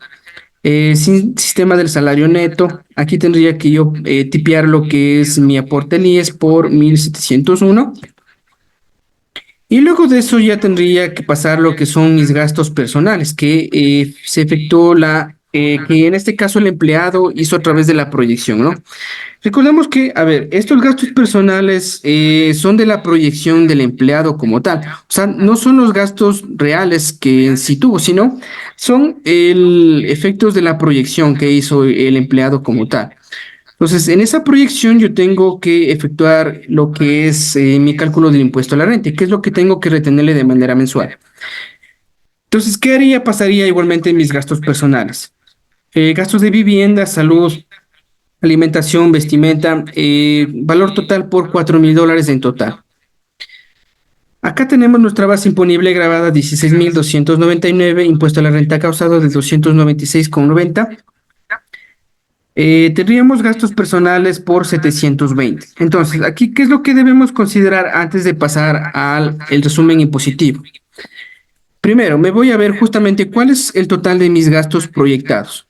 sistema del salario neto. Aquí tendría que yo tipear lo que es mi aporte al IES por 1,701. Y luego de eso ya tendría que pasar lo que son mis gastos personales, que se efectuó que en este caso el empleado hizo a través de la proyección, ¿no? Recordemos que, a ver, estos gastos personales son de la proyección del empleado como tal. O sea, no son los gastos reales que en sí tuvo, sino son efectos de la proyección que hizo el empleado como tal. Entonces, en esa proyección yo tengo que efectuar lo que es mi cálculo del impuesto a la renta, que es lo que tengo que retenerle de manera mensual. Entonces, ¿qué haría? Pasaría igualmente en mis gastos personales. Gastos de vivienda, salud, alimentación, vestimenta, valor total por $4,000 en total. Acá tenemos nuestra base imponible grabada 16,299, impuesto a la renta causado de 296,90. Tendríamos gastos personales por 720. Entonces, aquí, ¿qué es lo que debemos considerar antes de pasar al resumen impositivo? Primero, me voy a ver justamente cuál es el total de mis gastos proyectados.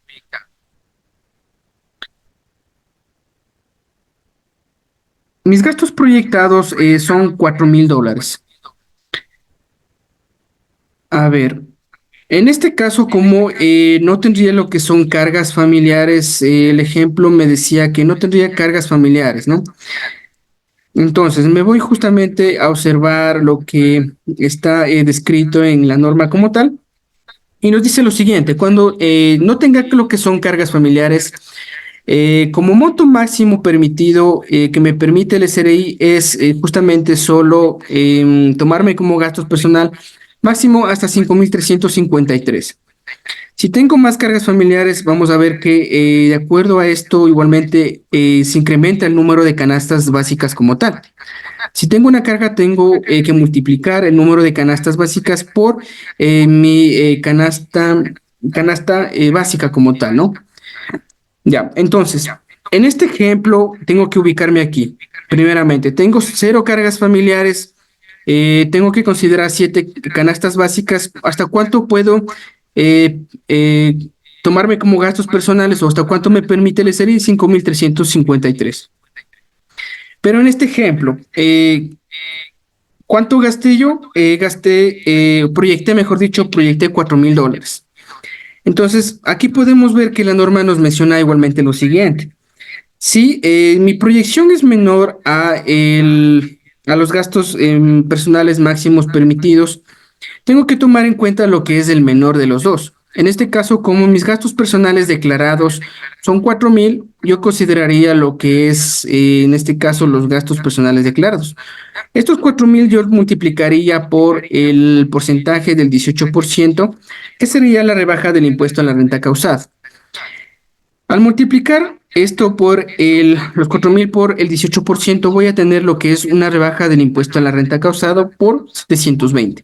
Mis gastos proyectados son $4,000. A ver, en este caso, como no tendría lo que son cargas familiares, el ejemplo me decía que no tendría cargas familiares, ¿no? Entonces, me voy justamente a observar lo que está descrito en la norma como tal. Y nos dice lo siguiente: cuando no tenga lo que son cargas familiares, como monto máximo permitido que me permite el SRI es justamente solo tomarme como gastos personal máximo hasta 5,353. Si tengo más cargas familiares, vamos a ver que de acuerdo a esto igualmente se incrementa el número de canastas básicas como tal. Si tengo una carga, tengo que multiplicar el número de canastas básicas por mi canasta básica como tal, ¿no? Ya, entonces, en este ejemplo tengo que ubicarme aquí. Primeramente, tengo 0 cargas familiares, tengo que considerar 7 canastas básicas. ¿Hasta cuánto puedo tomarme como gastos personales o hasta cuánto me permite el SRI? 5,353. Pero en este ejemplo, ¿cuánto gasté yo? Proyecté $4,000. Entonces, aquí podemos ver que la norma nos menciona igualmente lo siguiente. Si mi proyección es menor a los gastos personales máximos permitidos, tengo que tomar en cuenta lo que es el menor de los dos. En este caso, como mis gastos personales declarados son 4,000, yo consideraría lo que es, en este caso, los gastos personales declarados. Estos 4,000 yo multiplicaría por el porcentaje del 18%, que sería la rebaja del impuesto a la renta causada. Al multiplicar esto por los 4,000 por el 18%, voy a tener lo que es una rebaja del impuesto a la renta causada por 720.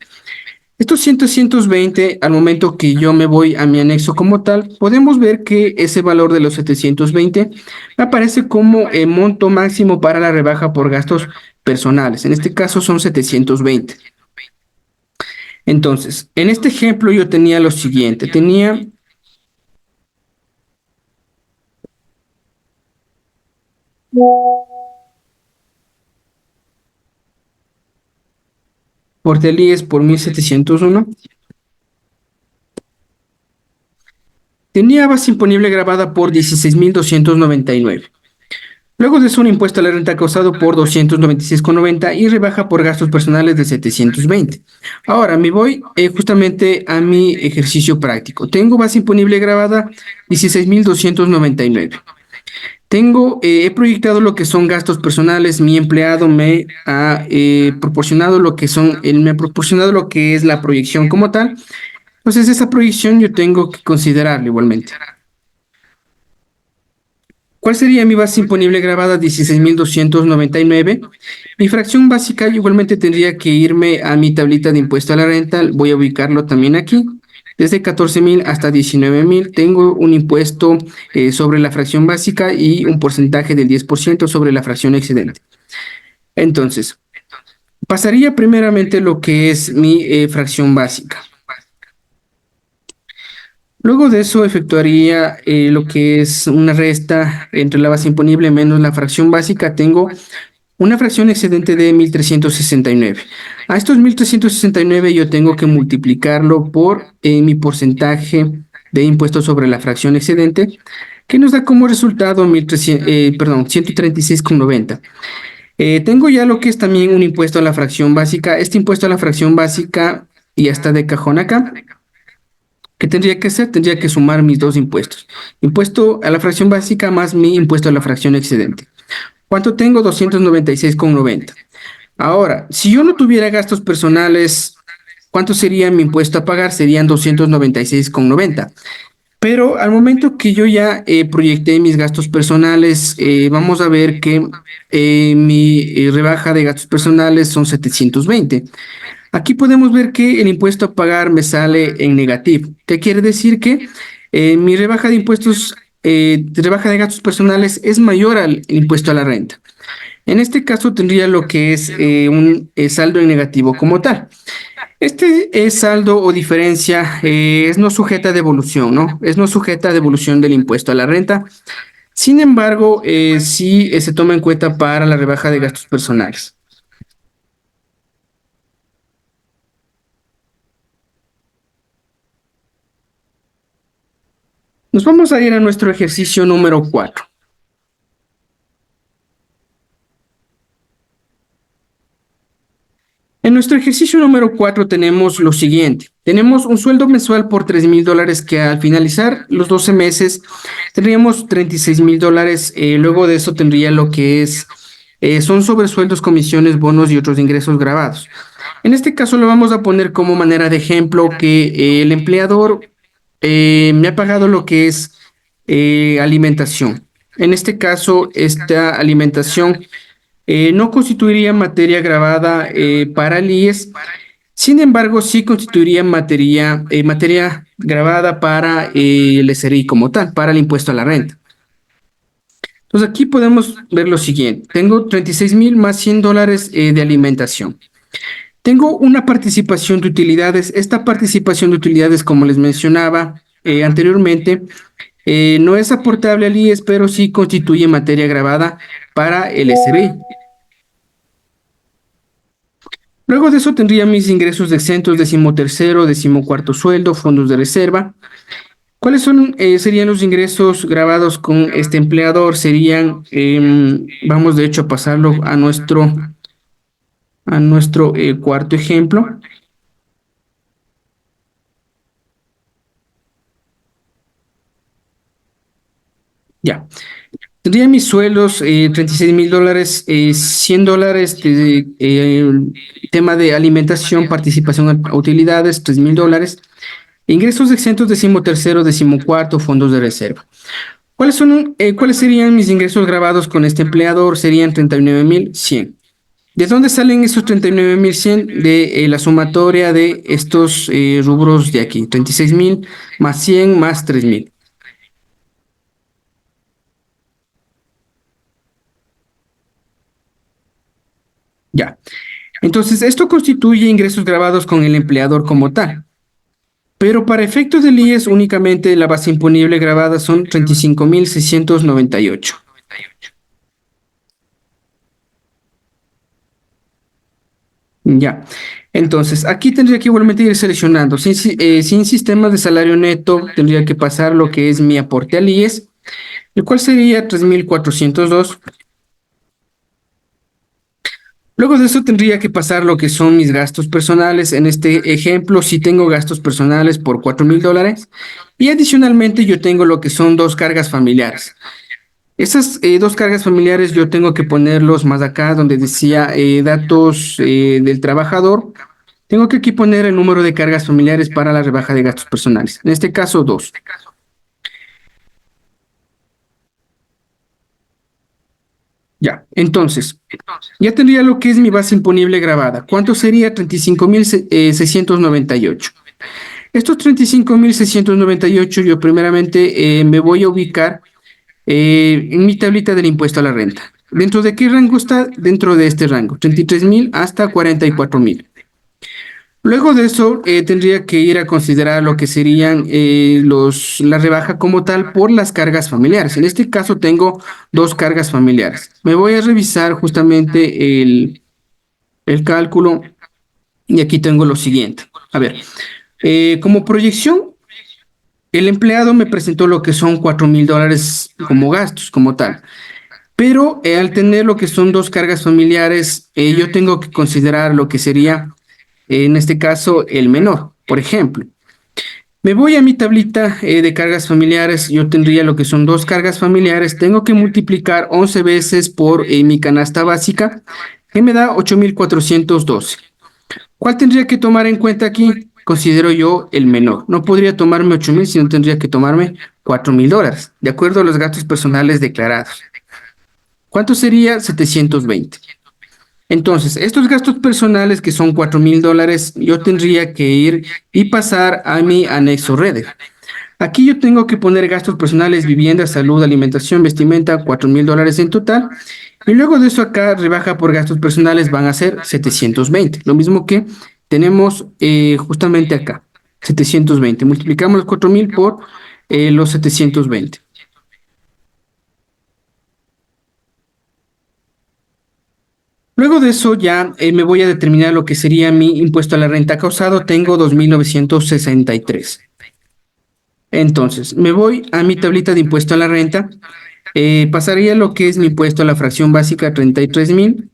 Estos 120, al momento que yo me voy a mi anexo como tal, podemos ver que ese valor de los 720 me aparece como el monto máximo para la rebaja por gastos personales. En este caso son 720. Entonces, en este ejemplo yo tenía lo siguiente, tenía por Delíes por 1701, tenía base imponible grabada por 16.299. Luego de eso, un impuesto a la renta causado por 296,90 y rebaja por gastos personales de 720. Ahora me voy justamente a mi ejercicio práctico. Tengo base imponible grabada 16.299. He proyectado lo que son gastos personales. Mi empleado me ha proporcionado lo que son, él me ha proporcionado lo que es la proyección como tal. Entonces, esa proyección yo tengo que considerarla igualmente. ¿Cuál sería mi base imponible grabada? 16.299. Mi fracción básica igualmente tendría que irme a mi tablita de impuesto a la renta. Voy a ubicarlo también aquí. Desde 14.000 hasta 19.000 tengo un impuesto sobre la fracción básica y un porcentaje del 10% sobre la fracción excedente. Entonces, pasaría primeramente lo que es mi fracción básica. Luego de eso efectuaría lo que es una resta entre la base imponible menos la fracción básica. Tengo una fracción excedente de 1.369. A estos 1.369 yo tengo que multiplicarlo por mi porcentaje de impuesto sobre la fracción excedente, que nos da como resultado 136,90. Tengo ya lo que es también un impuesto a la fracción básica. Este impuesto a la fracción básica ya está de cajón acá. ¿Qué tendría que hacer? Tendría que sumar mis dos impuestos. Impuesto a la fracción básica más mi impuesto a la fracción excedente. ¿Cuánto tengo? 296,90. Ahora, si yo no tuviera gastos personales, ¿cuánto sería mi impuesto a pagar? Serían 296,90. Pero al momento que yo ya proyecté mis gastos personales, vamos a ver que mi rebaja de gastos personales son 720. Aquí podemos ver que el impuesto a pagar me sale en negativo. ¿Qué quiere decir? Que mi rebaja de impuestos, rebaja de gastos personales es mayor al impuesto a la renta. En este caso tendría lo que es un saldo en negativo como tal. Este saldo o diferencia es no sujeta a devolución, ¿no? Es no sujeta a devolución del impuesto a la renta. Sin embargo, sí se toma en cuenta para la rebaja de gastos personales. Nos vamos a ir a nuestro ejercicio número 4. En nuestro ejercicio número 4 tenemos lo siguiente. Tenemos un sueldo mensual por $3,000 que al finalizar los 12 meses tendríamos $36,000. Luego de eso tendría lo que es, son sobresueldos, comisiones, bonos y otros ingresos grabados. En este caso lo vamos a poner como manera de ejemplo que el empleador me ha pagado lo que es alimentación. En este caso, esta alimentación no constituiría materia grabada para el IES. Sin embargo, sí constituiría materia grabada para el SRI como tal, para el impuesto a la renta. Entonces aquí podemos ver lo siguiente. Tengo 36,000 más $100 de alimentación. Tengo una participación de utilidades. Esta participación de utilidades, como les mencionaba anteriormente, no es aportable al IES, pero sí constituye materia grabada para el SRI. Luego de eso tendría mis ingresos de exentos, 13º, 14º sueldo, fondos de reserva. ¿Cuáles serían los ingresos grabados con este empleador? Serían, vamos de hecho a pasarlo a nuestro cuarto ejemplo. Ya. Tendría mis sueldos, $36,000, $100 de tema de alimentación, participación a utilidades, $3,000. Ingresos exentos, 13º, 14º, fondos de reserva. ¿Cuáles serían mis ingresos grabados con este empleador? Serían 39,100. ¿De dónde salen esos 39.100? De la sumatoria de estos rubros de aquí, 36.000 más 100 más 3.000. Ya. Entonces, esto constituye ingresos grabados con el empleador como tal. Pero para efectos del IES, únicamente la base imponible grabada son 35.698. Ya. Entonces, aquí tendría que igualmente ir seleccionando. Sin sistemas de salario neto, tendría que pasar lo que es mi aporte al IES, el cual sería 3.402. Luego de eso tendría que pasar lo que son mis gastos personales. En este ejemplo, si tengo gastos personales por $4.000 y adicionalmente yo tengo lo que son dos cargas familiares. Esas dos cargas familiares yo tengo que ponerlos más acá donde decía datos del trabajador. Tengo que aquí poner el número de cargas familiares para la rebaja de gastos personales. En este caso, 2. Ya, entonces, ya tendría lo que es mi base imponible grabada. ¿Cuánto sería? 35.698. Estos 35.698 yo primeramente me voy a ubicar en mi tablita del impuesto a la renta. ¿Dentro de qué rango está? Dentro de este rango, 33.000 hasta 44.000. Luego de eso, tendría que ir a considerar lo que serían la rebaja como tal por las cargas familiares. En este caso tengo dos cargas familiares. Me voy a revisar justamente el cálculo y aquí tengo lo siguiente. A ver, como proyección, el empleado me presentó lo que son $4.000 como gastos, como tal. Pero al tener lo que son dos cargas familiares, yo tengo que considerar lo que sería, en este caso, el menor. Por ejemplo, me voy a mi tablita de cargas familiares, yo tendría lo que son dos cargas familiares, tengo que multiplicar 11 veces por mi canasta básica, que me da 8.412. ¿Cuál tendría que tomar en cuenta aquí? Considero yo el menor. No podría tomarme 8.000, sino tendría que tomarme $4.000, de acuerdo a los gastos personales declarados. ¿Cuánto sería? 720. Entonces, estos gastos personales que son $4.000, yo tendría que ir y pasar a mi anexo REDER. Aquí yo tengo que poner gastos personales, vivienda, salud, alimentación, vestimenta, $4.000 en total. Y luego de eso acá, rebaja por gastos personales van a ser 720. Lo mismo que tenemos justamente acá, 720. Multiplicamos los 4.000 por los 720. Luego de eso ya me voy a determinar lo que sería mi impuesto a la renta causado. Tengo 2.963. Entonces, me voy a mi tablita de impuesto a la renta. Pasaría lo que es mi impuesto a la fracción básica 33.000.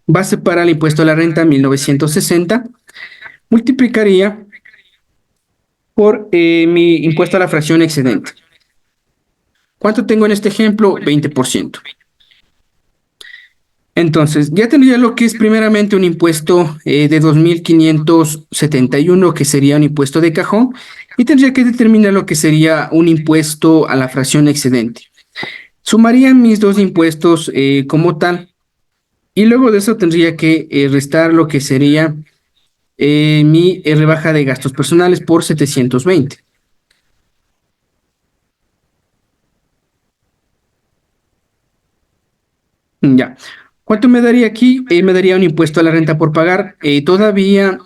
Base para el impuesto a la renta 1.960. Multiplicaría por mi impuesto a la fracción excedente. ¿Cuánto tengo en este ejemplo? 20%. Entonces, ya tendría lo que es primeramente un impuesto de 2.571, que sería un impuesto de cajón, y tendría que determinar lo que sería un impuesto a la fracción excedente. Sumaría mis dos impuestos como tal, y luego de eso tendría que restar lo que sería mi rebaja de gastos personales por 720. Ya. ¿Cuánto me daría aquí? Me daría un impuesto a la renta por pagar todavía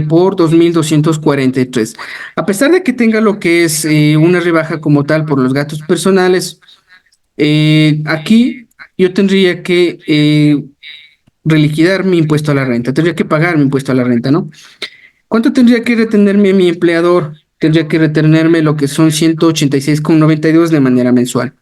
por 2.243. A pesar de que tenga lo que es una rebaja como tal por los gastos personales, aquí yo tendría que reliquidar mi impuesto a la renta, tendría que pagar mi impuesto a la renta, ¿no? ¿Cuánto tendría que retenerme mi empleador? Tendría que retenerme lo que son 186,92 de manera mensual.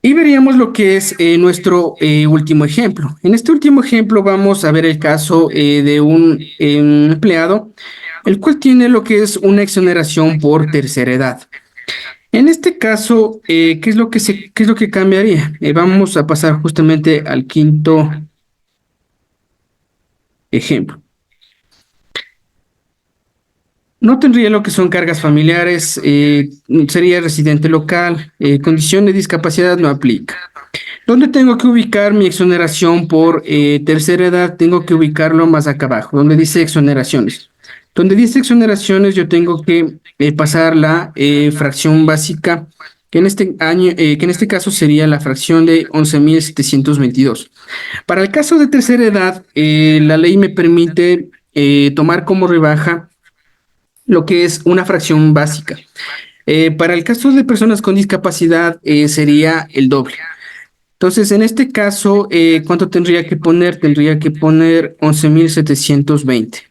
Y veríamos lo que es nuestro último ejemplo. En este último ejemplo vamos a ver el caso de un empleado, el cual tiene lo que es una exoneración por tercera edad. En este caso, qué es lo que cambiaría? Vamos a pasar justamente al quinto ejemplo. No tendría lo que son cargas familiares, sería residente local, condición de discapacidad no aplica. ¿Dónde tengo que ubicar mi exoneración por tercera edad? Tengo que ubicarlo más acá abajo, donde dice exoneraciones. Donde dice exoneraciones, yo tengo que pasar la fracción básica, que en este año, que en este caso sería la fracción de 11.722. Para el caso de tercera edad, la ley me permite tomar como rebaja lo que es una fracción básica. Para el caso de personas con discapacidad, sería el doble. Entonces, en este caso, ¿cuánto tendría que poner? Tendría que poner 11.720.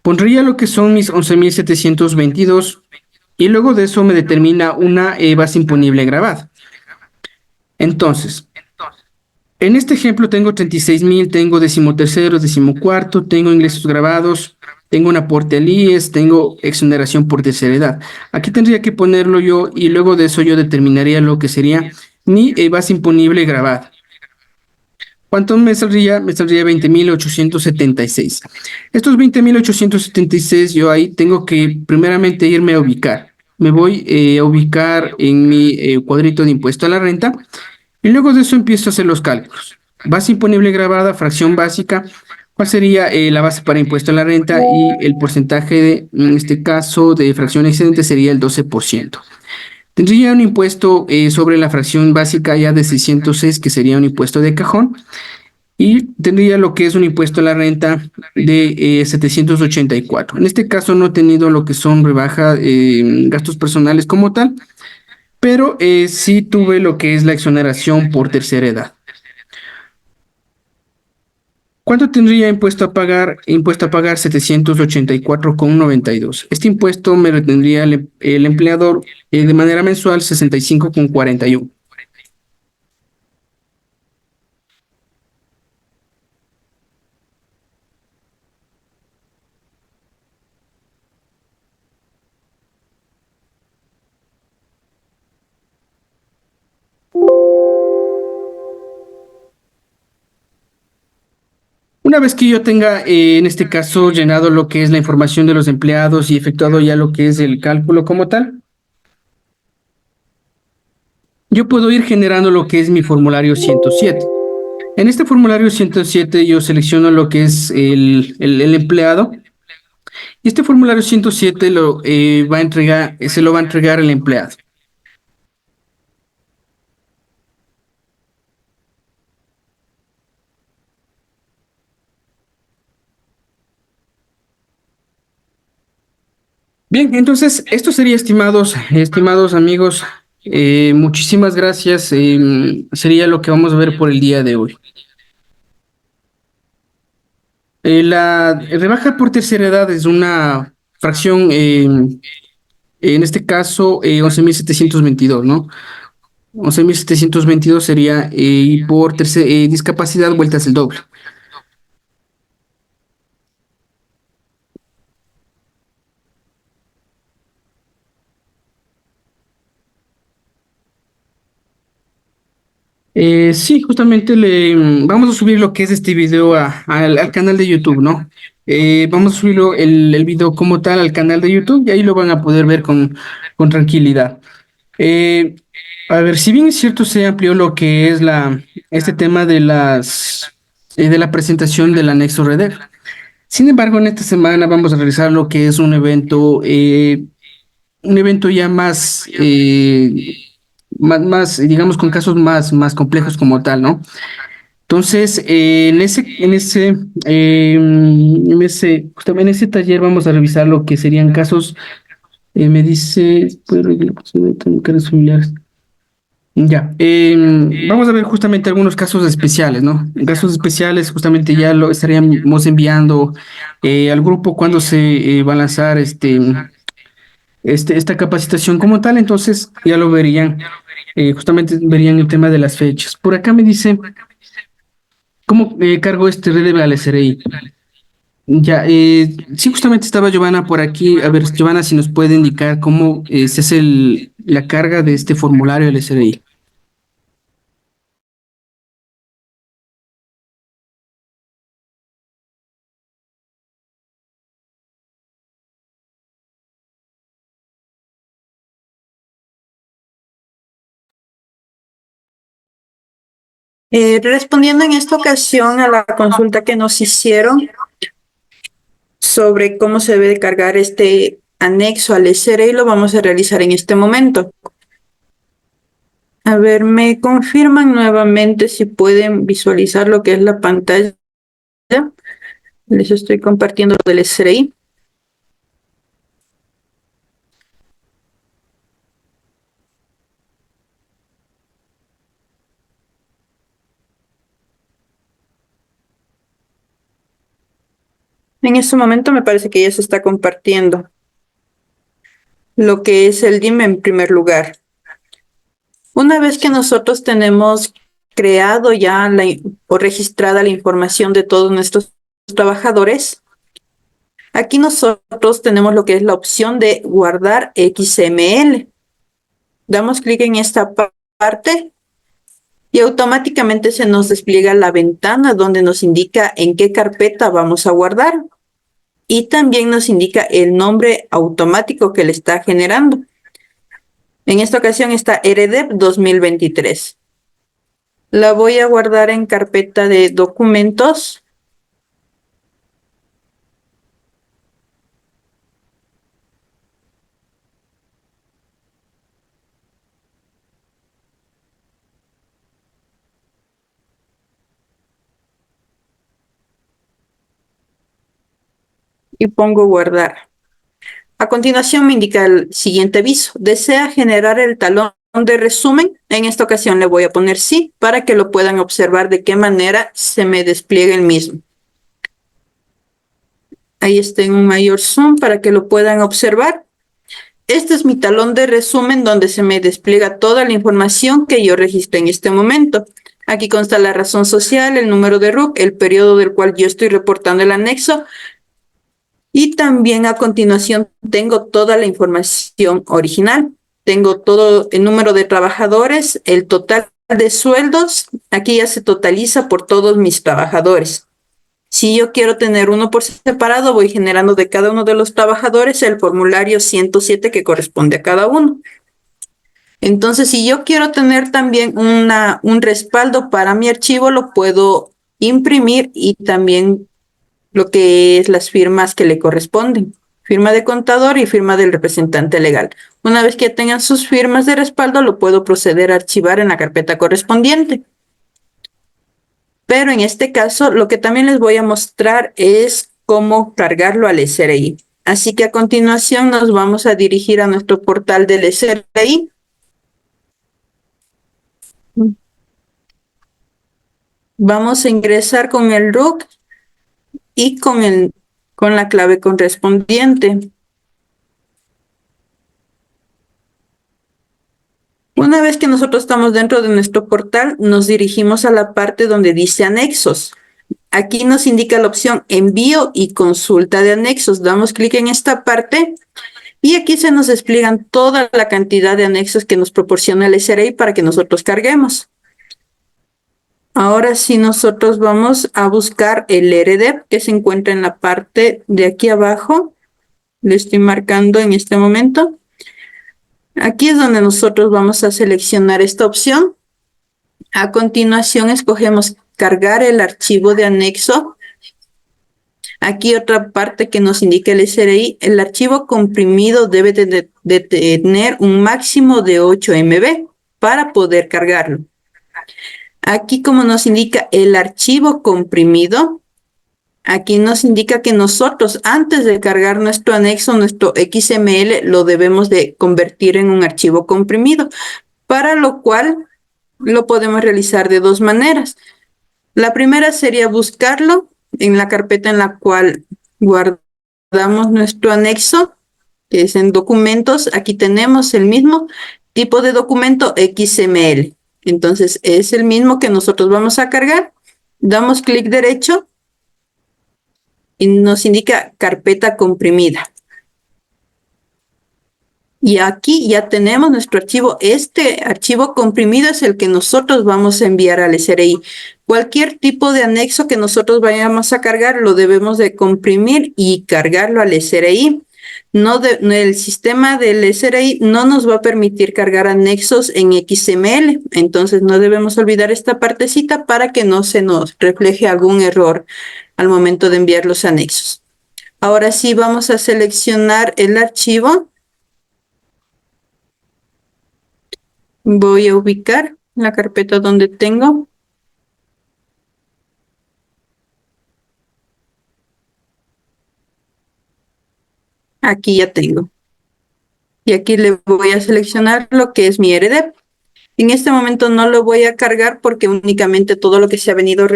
Pondría lo que son mis 11.722 y luego de eso me determina una base imponible grabada. Entonces, en este ejemplo tengo 36.000, tengo decimotercero, decimocuarto, tengo ingresos grabados, tengo un aporte al IES, tengo exoneración por tercera edad. Aquí tendría que ponerlo yo y luego de eso yo determinaría lo que sería mi base imponible grabada. ¿Cuánto me saldría? Me saldría 20.876. Estos 20.876 yo ahí tengo que primeramente irme a ubicar. Me voy a ubicar en mi cuadrito de impuesto a la renta y luego de eso empiezo a hacer los cálculos. Base imponible grabada, fracción básica, ¿cuál sería la base para impuesto a la renta? Y el porcentaje de, en este caso, de fracción excedente sería el 12%. Tendría un impuesto sobre la fracción básica ya de 606, que sería un impuesto de cajón, y tendría lo que es un impuesto a la renta de 784. En este caso no he tenido lo que son rebaja gastos personales como tal, pero sí tuve lo que es la exoneración por tercera edad. ¿Cuánto tendría impuesto a pagar? Impuesto a pagar 784,92. Este impuesto me retendría el empleador de manera mensual 65,41. Una vez que yo tenga, en este caso, llenado lo que es la información de los empleados y efectuado ya lo que es el cálculo como tal, yo puedo ir generando lo que es mi formulario 107. En este formulario 107 yo selecciono lo que es el empleado y este formulario 107 va a entregar, se lo va a entregar el empleado. Bien, entonces esto sería, estimados amigos, muchísimas gracias. Sería lo que vamos a ver por el día de hoy. La rebaja por tercera edad es una fracción, en este caso, 11.722, ¿no? 11.722 sería, y por discapacidad vueltas el doble. Sí, justamente vamos a subir lo que es este video al canal de YouTube, ¿no? Vamos a subirlo el video como tal al canal de YouTube y ahí lo van a poder ver con tranquilidad. Eh, a ver, si bien es cierto, se amplió lo que es este tema de la presentación del anexo REDER. Sin embargo, en esta semana vamos a realizar lo que es un evento ya digamos, con casos más complejos como tal, ¿no? Entonces, justamente en ese taller vamos a revisar lo que serían casos, me dice, ¿puede regular la posibilidad de casos familiares? Ya, vamos a ver justamente algunos casos especiales, ¿no? En casos especiales, justamente ya lo estaríamos enviando al grupo cuando se va a lanzar esta capacitación como tal, entonces ya lo verían, justamente verían el tema de las fechas. Por acá me dice, ¿cómo cargo este RDB al SRI? Ya, sí, justamente estaba Giovanna por aquí. A ver, Giovanna, si nos puede indicar cómo se hace la carga de este formulario al SRI. Respondiendo en esta ocasión a la consulta que nos hicieron sobre cómo se debe cargar este anexo al SRI, lo vamos a realizar en este momento. A ver, me confirman nuevamente si pueden visualizar lo que es la pantalla. Les estoy compartiendo lo del SRI. En este momento me parece que ya se está compartiendo lo que es el DIM en primer lugar. Una vez que nosotros tenemos creado ya o registrada la información de todos nuestros trabajadores, aquí nosotros tenemos lo que es la opción de guardar XML. Damos clic en esta parte y automáticamente se nos despliega la ventana donde nos indica en qué carpeta vamos a guardar. Y también nos indica el nombre automático que le está generando. En esta ocasión está RDEP 2023. La voy a guardar en carpeta de documentos. Y pongo guardar. A continuación me indica el siguiente aviso. ¿Desea generar el talón de resumen? En esta ocasión le voy a poner sí para que lo puedan observar de qué manera se me despliega el mismo. Ahí está en un mayor zoom para que lo puedan observar. Este es mi talón de resumen donde se me despliega toda la información que yo registré en este momento. Aquí consta la razón social, el número de RUC, el periodo del cual yo estoy reportando el anexo. Y también a continuación tengo toda la información original. Tengo todo el número de trabajadores, el total de sueldos. Aquí ya se totaliza por todos mis trabajadores. Si yo quiero tener uno por separado, voy generando de cada uno de los trabajadores el formulario 107 que corresponde a cada uno. Entonces, si yo quiero tener también un respaldo para mi archivo, lo puedo imprimir y también lo que es las firmas que le corresponden. Firma de contador y firma del representante legal. Una vez que tengan sus firmas de respaldo, lo puedo proceder a archivar en la carpeta correspondiente. Pero en este caso, lo que también les voy a mostrar es cómo cargarlo al SRI. Así que a continuación nos vamos a dirigir a nuestro portal del SRI. Vamos a ingresar con el RUC y con la clave correspondiente. Una vez que nosotros estamos dentro de nuestro portal, nos dirigimos a la parte donde dice anexos. Aquí nos indica la opción envío y consulta de anexos. Damos clic en esta parte y aquí se nos despliegan toda la cantidad de anexos que nos proporciona el SRI para que nosotros carguemos. Ahora sí nosotros vamos a buscar el RDEP que se encuentra en la parte de aquí abajo. Lo estoy marcando en este momento. Aquí es donde nosotros vamos a seleccionar esta opción. A continuación escogemos cargar el archivo de anexo. Aquí otra parte que nos indica el SRI. El archivo comprimido debe de tener un máximo de 8 MB para poder cargarlo. Aquí como nos indica el archivo comprimido, aquí nos indica que nosotros antes de cargar nuestro anexo, nuestro XML, lo debemos de convertir en un archivo comprimido, para lo cual lo podemos realizar de dos maneras. La primera sería buscarlo en la carpeta en la cual guardamos nuestro anexo, que es en documentos. Aquí tenemos el mismo tipo de documento XML. Entonces es el mismo que nosotros vamos a cargar. Damos clic derecho y nos indica carpeta comprimida. Y aquí ya tenemos nuestro archivo. Este archivo comprimido es el que nosotros vamos a enviar al SRI. Cualquier tipo de anexo que nosotros vayamos a cargar lo debemos de comprimir y cargarlo al SRI. El sistema del SRI no nos va a permitir cargar anexos en XML, entonces no debemos olvidar esta partecita para que no se nos refleje algún error al momento de enviar los anexos. Ahora sí vamos a seleccionar el archivo. Voy a ubicar la carpeta donde tengo. Aquí ya tengo. Y aquí le voy a seleccionar lo que es mi RDEP. En este momento no lo voy a cargar porque únicamente todo lo que se ha venido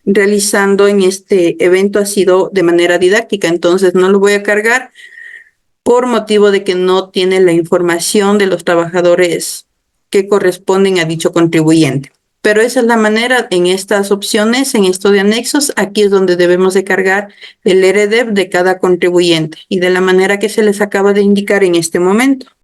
realizando en este evento ha sido de manera didáctica. Entonces no lo voy a cargar por motivo de que no tiene la información de los trabajadores que corresponden a dicho contribuyente. Pero esa es la manera en estas opciones, en esto de anexos, aquí es donde debemos de cargar el RDEP de cada contribuyente y de la manera que se les acaba de indicar en este momento.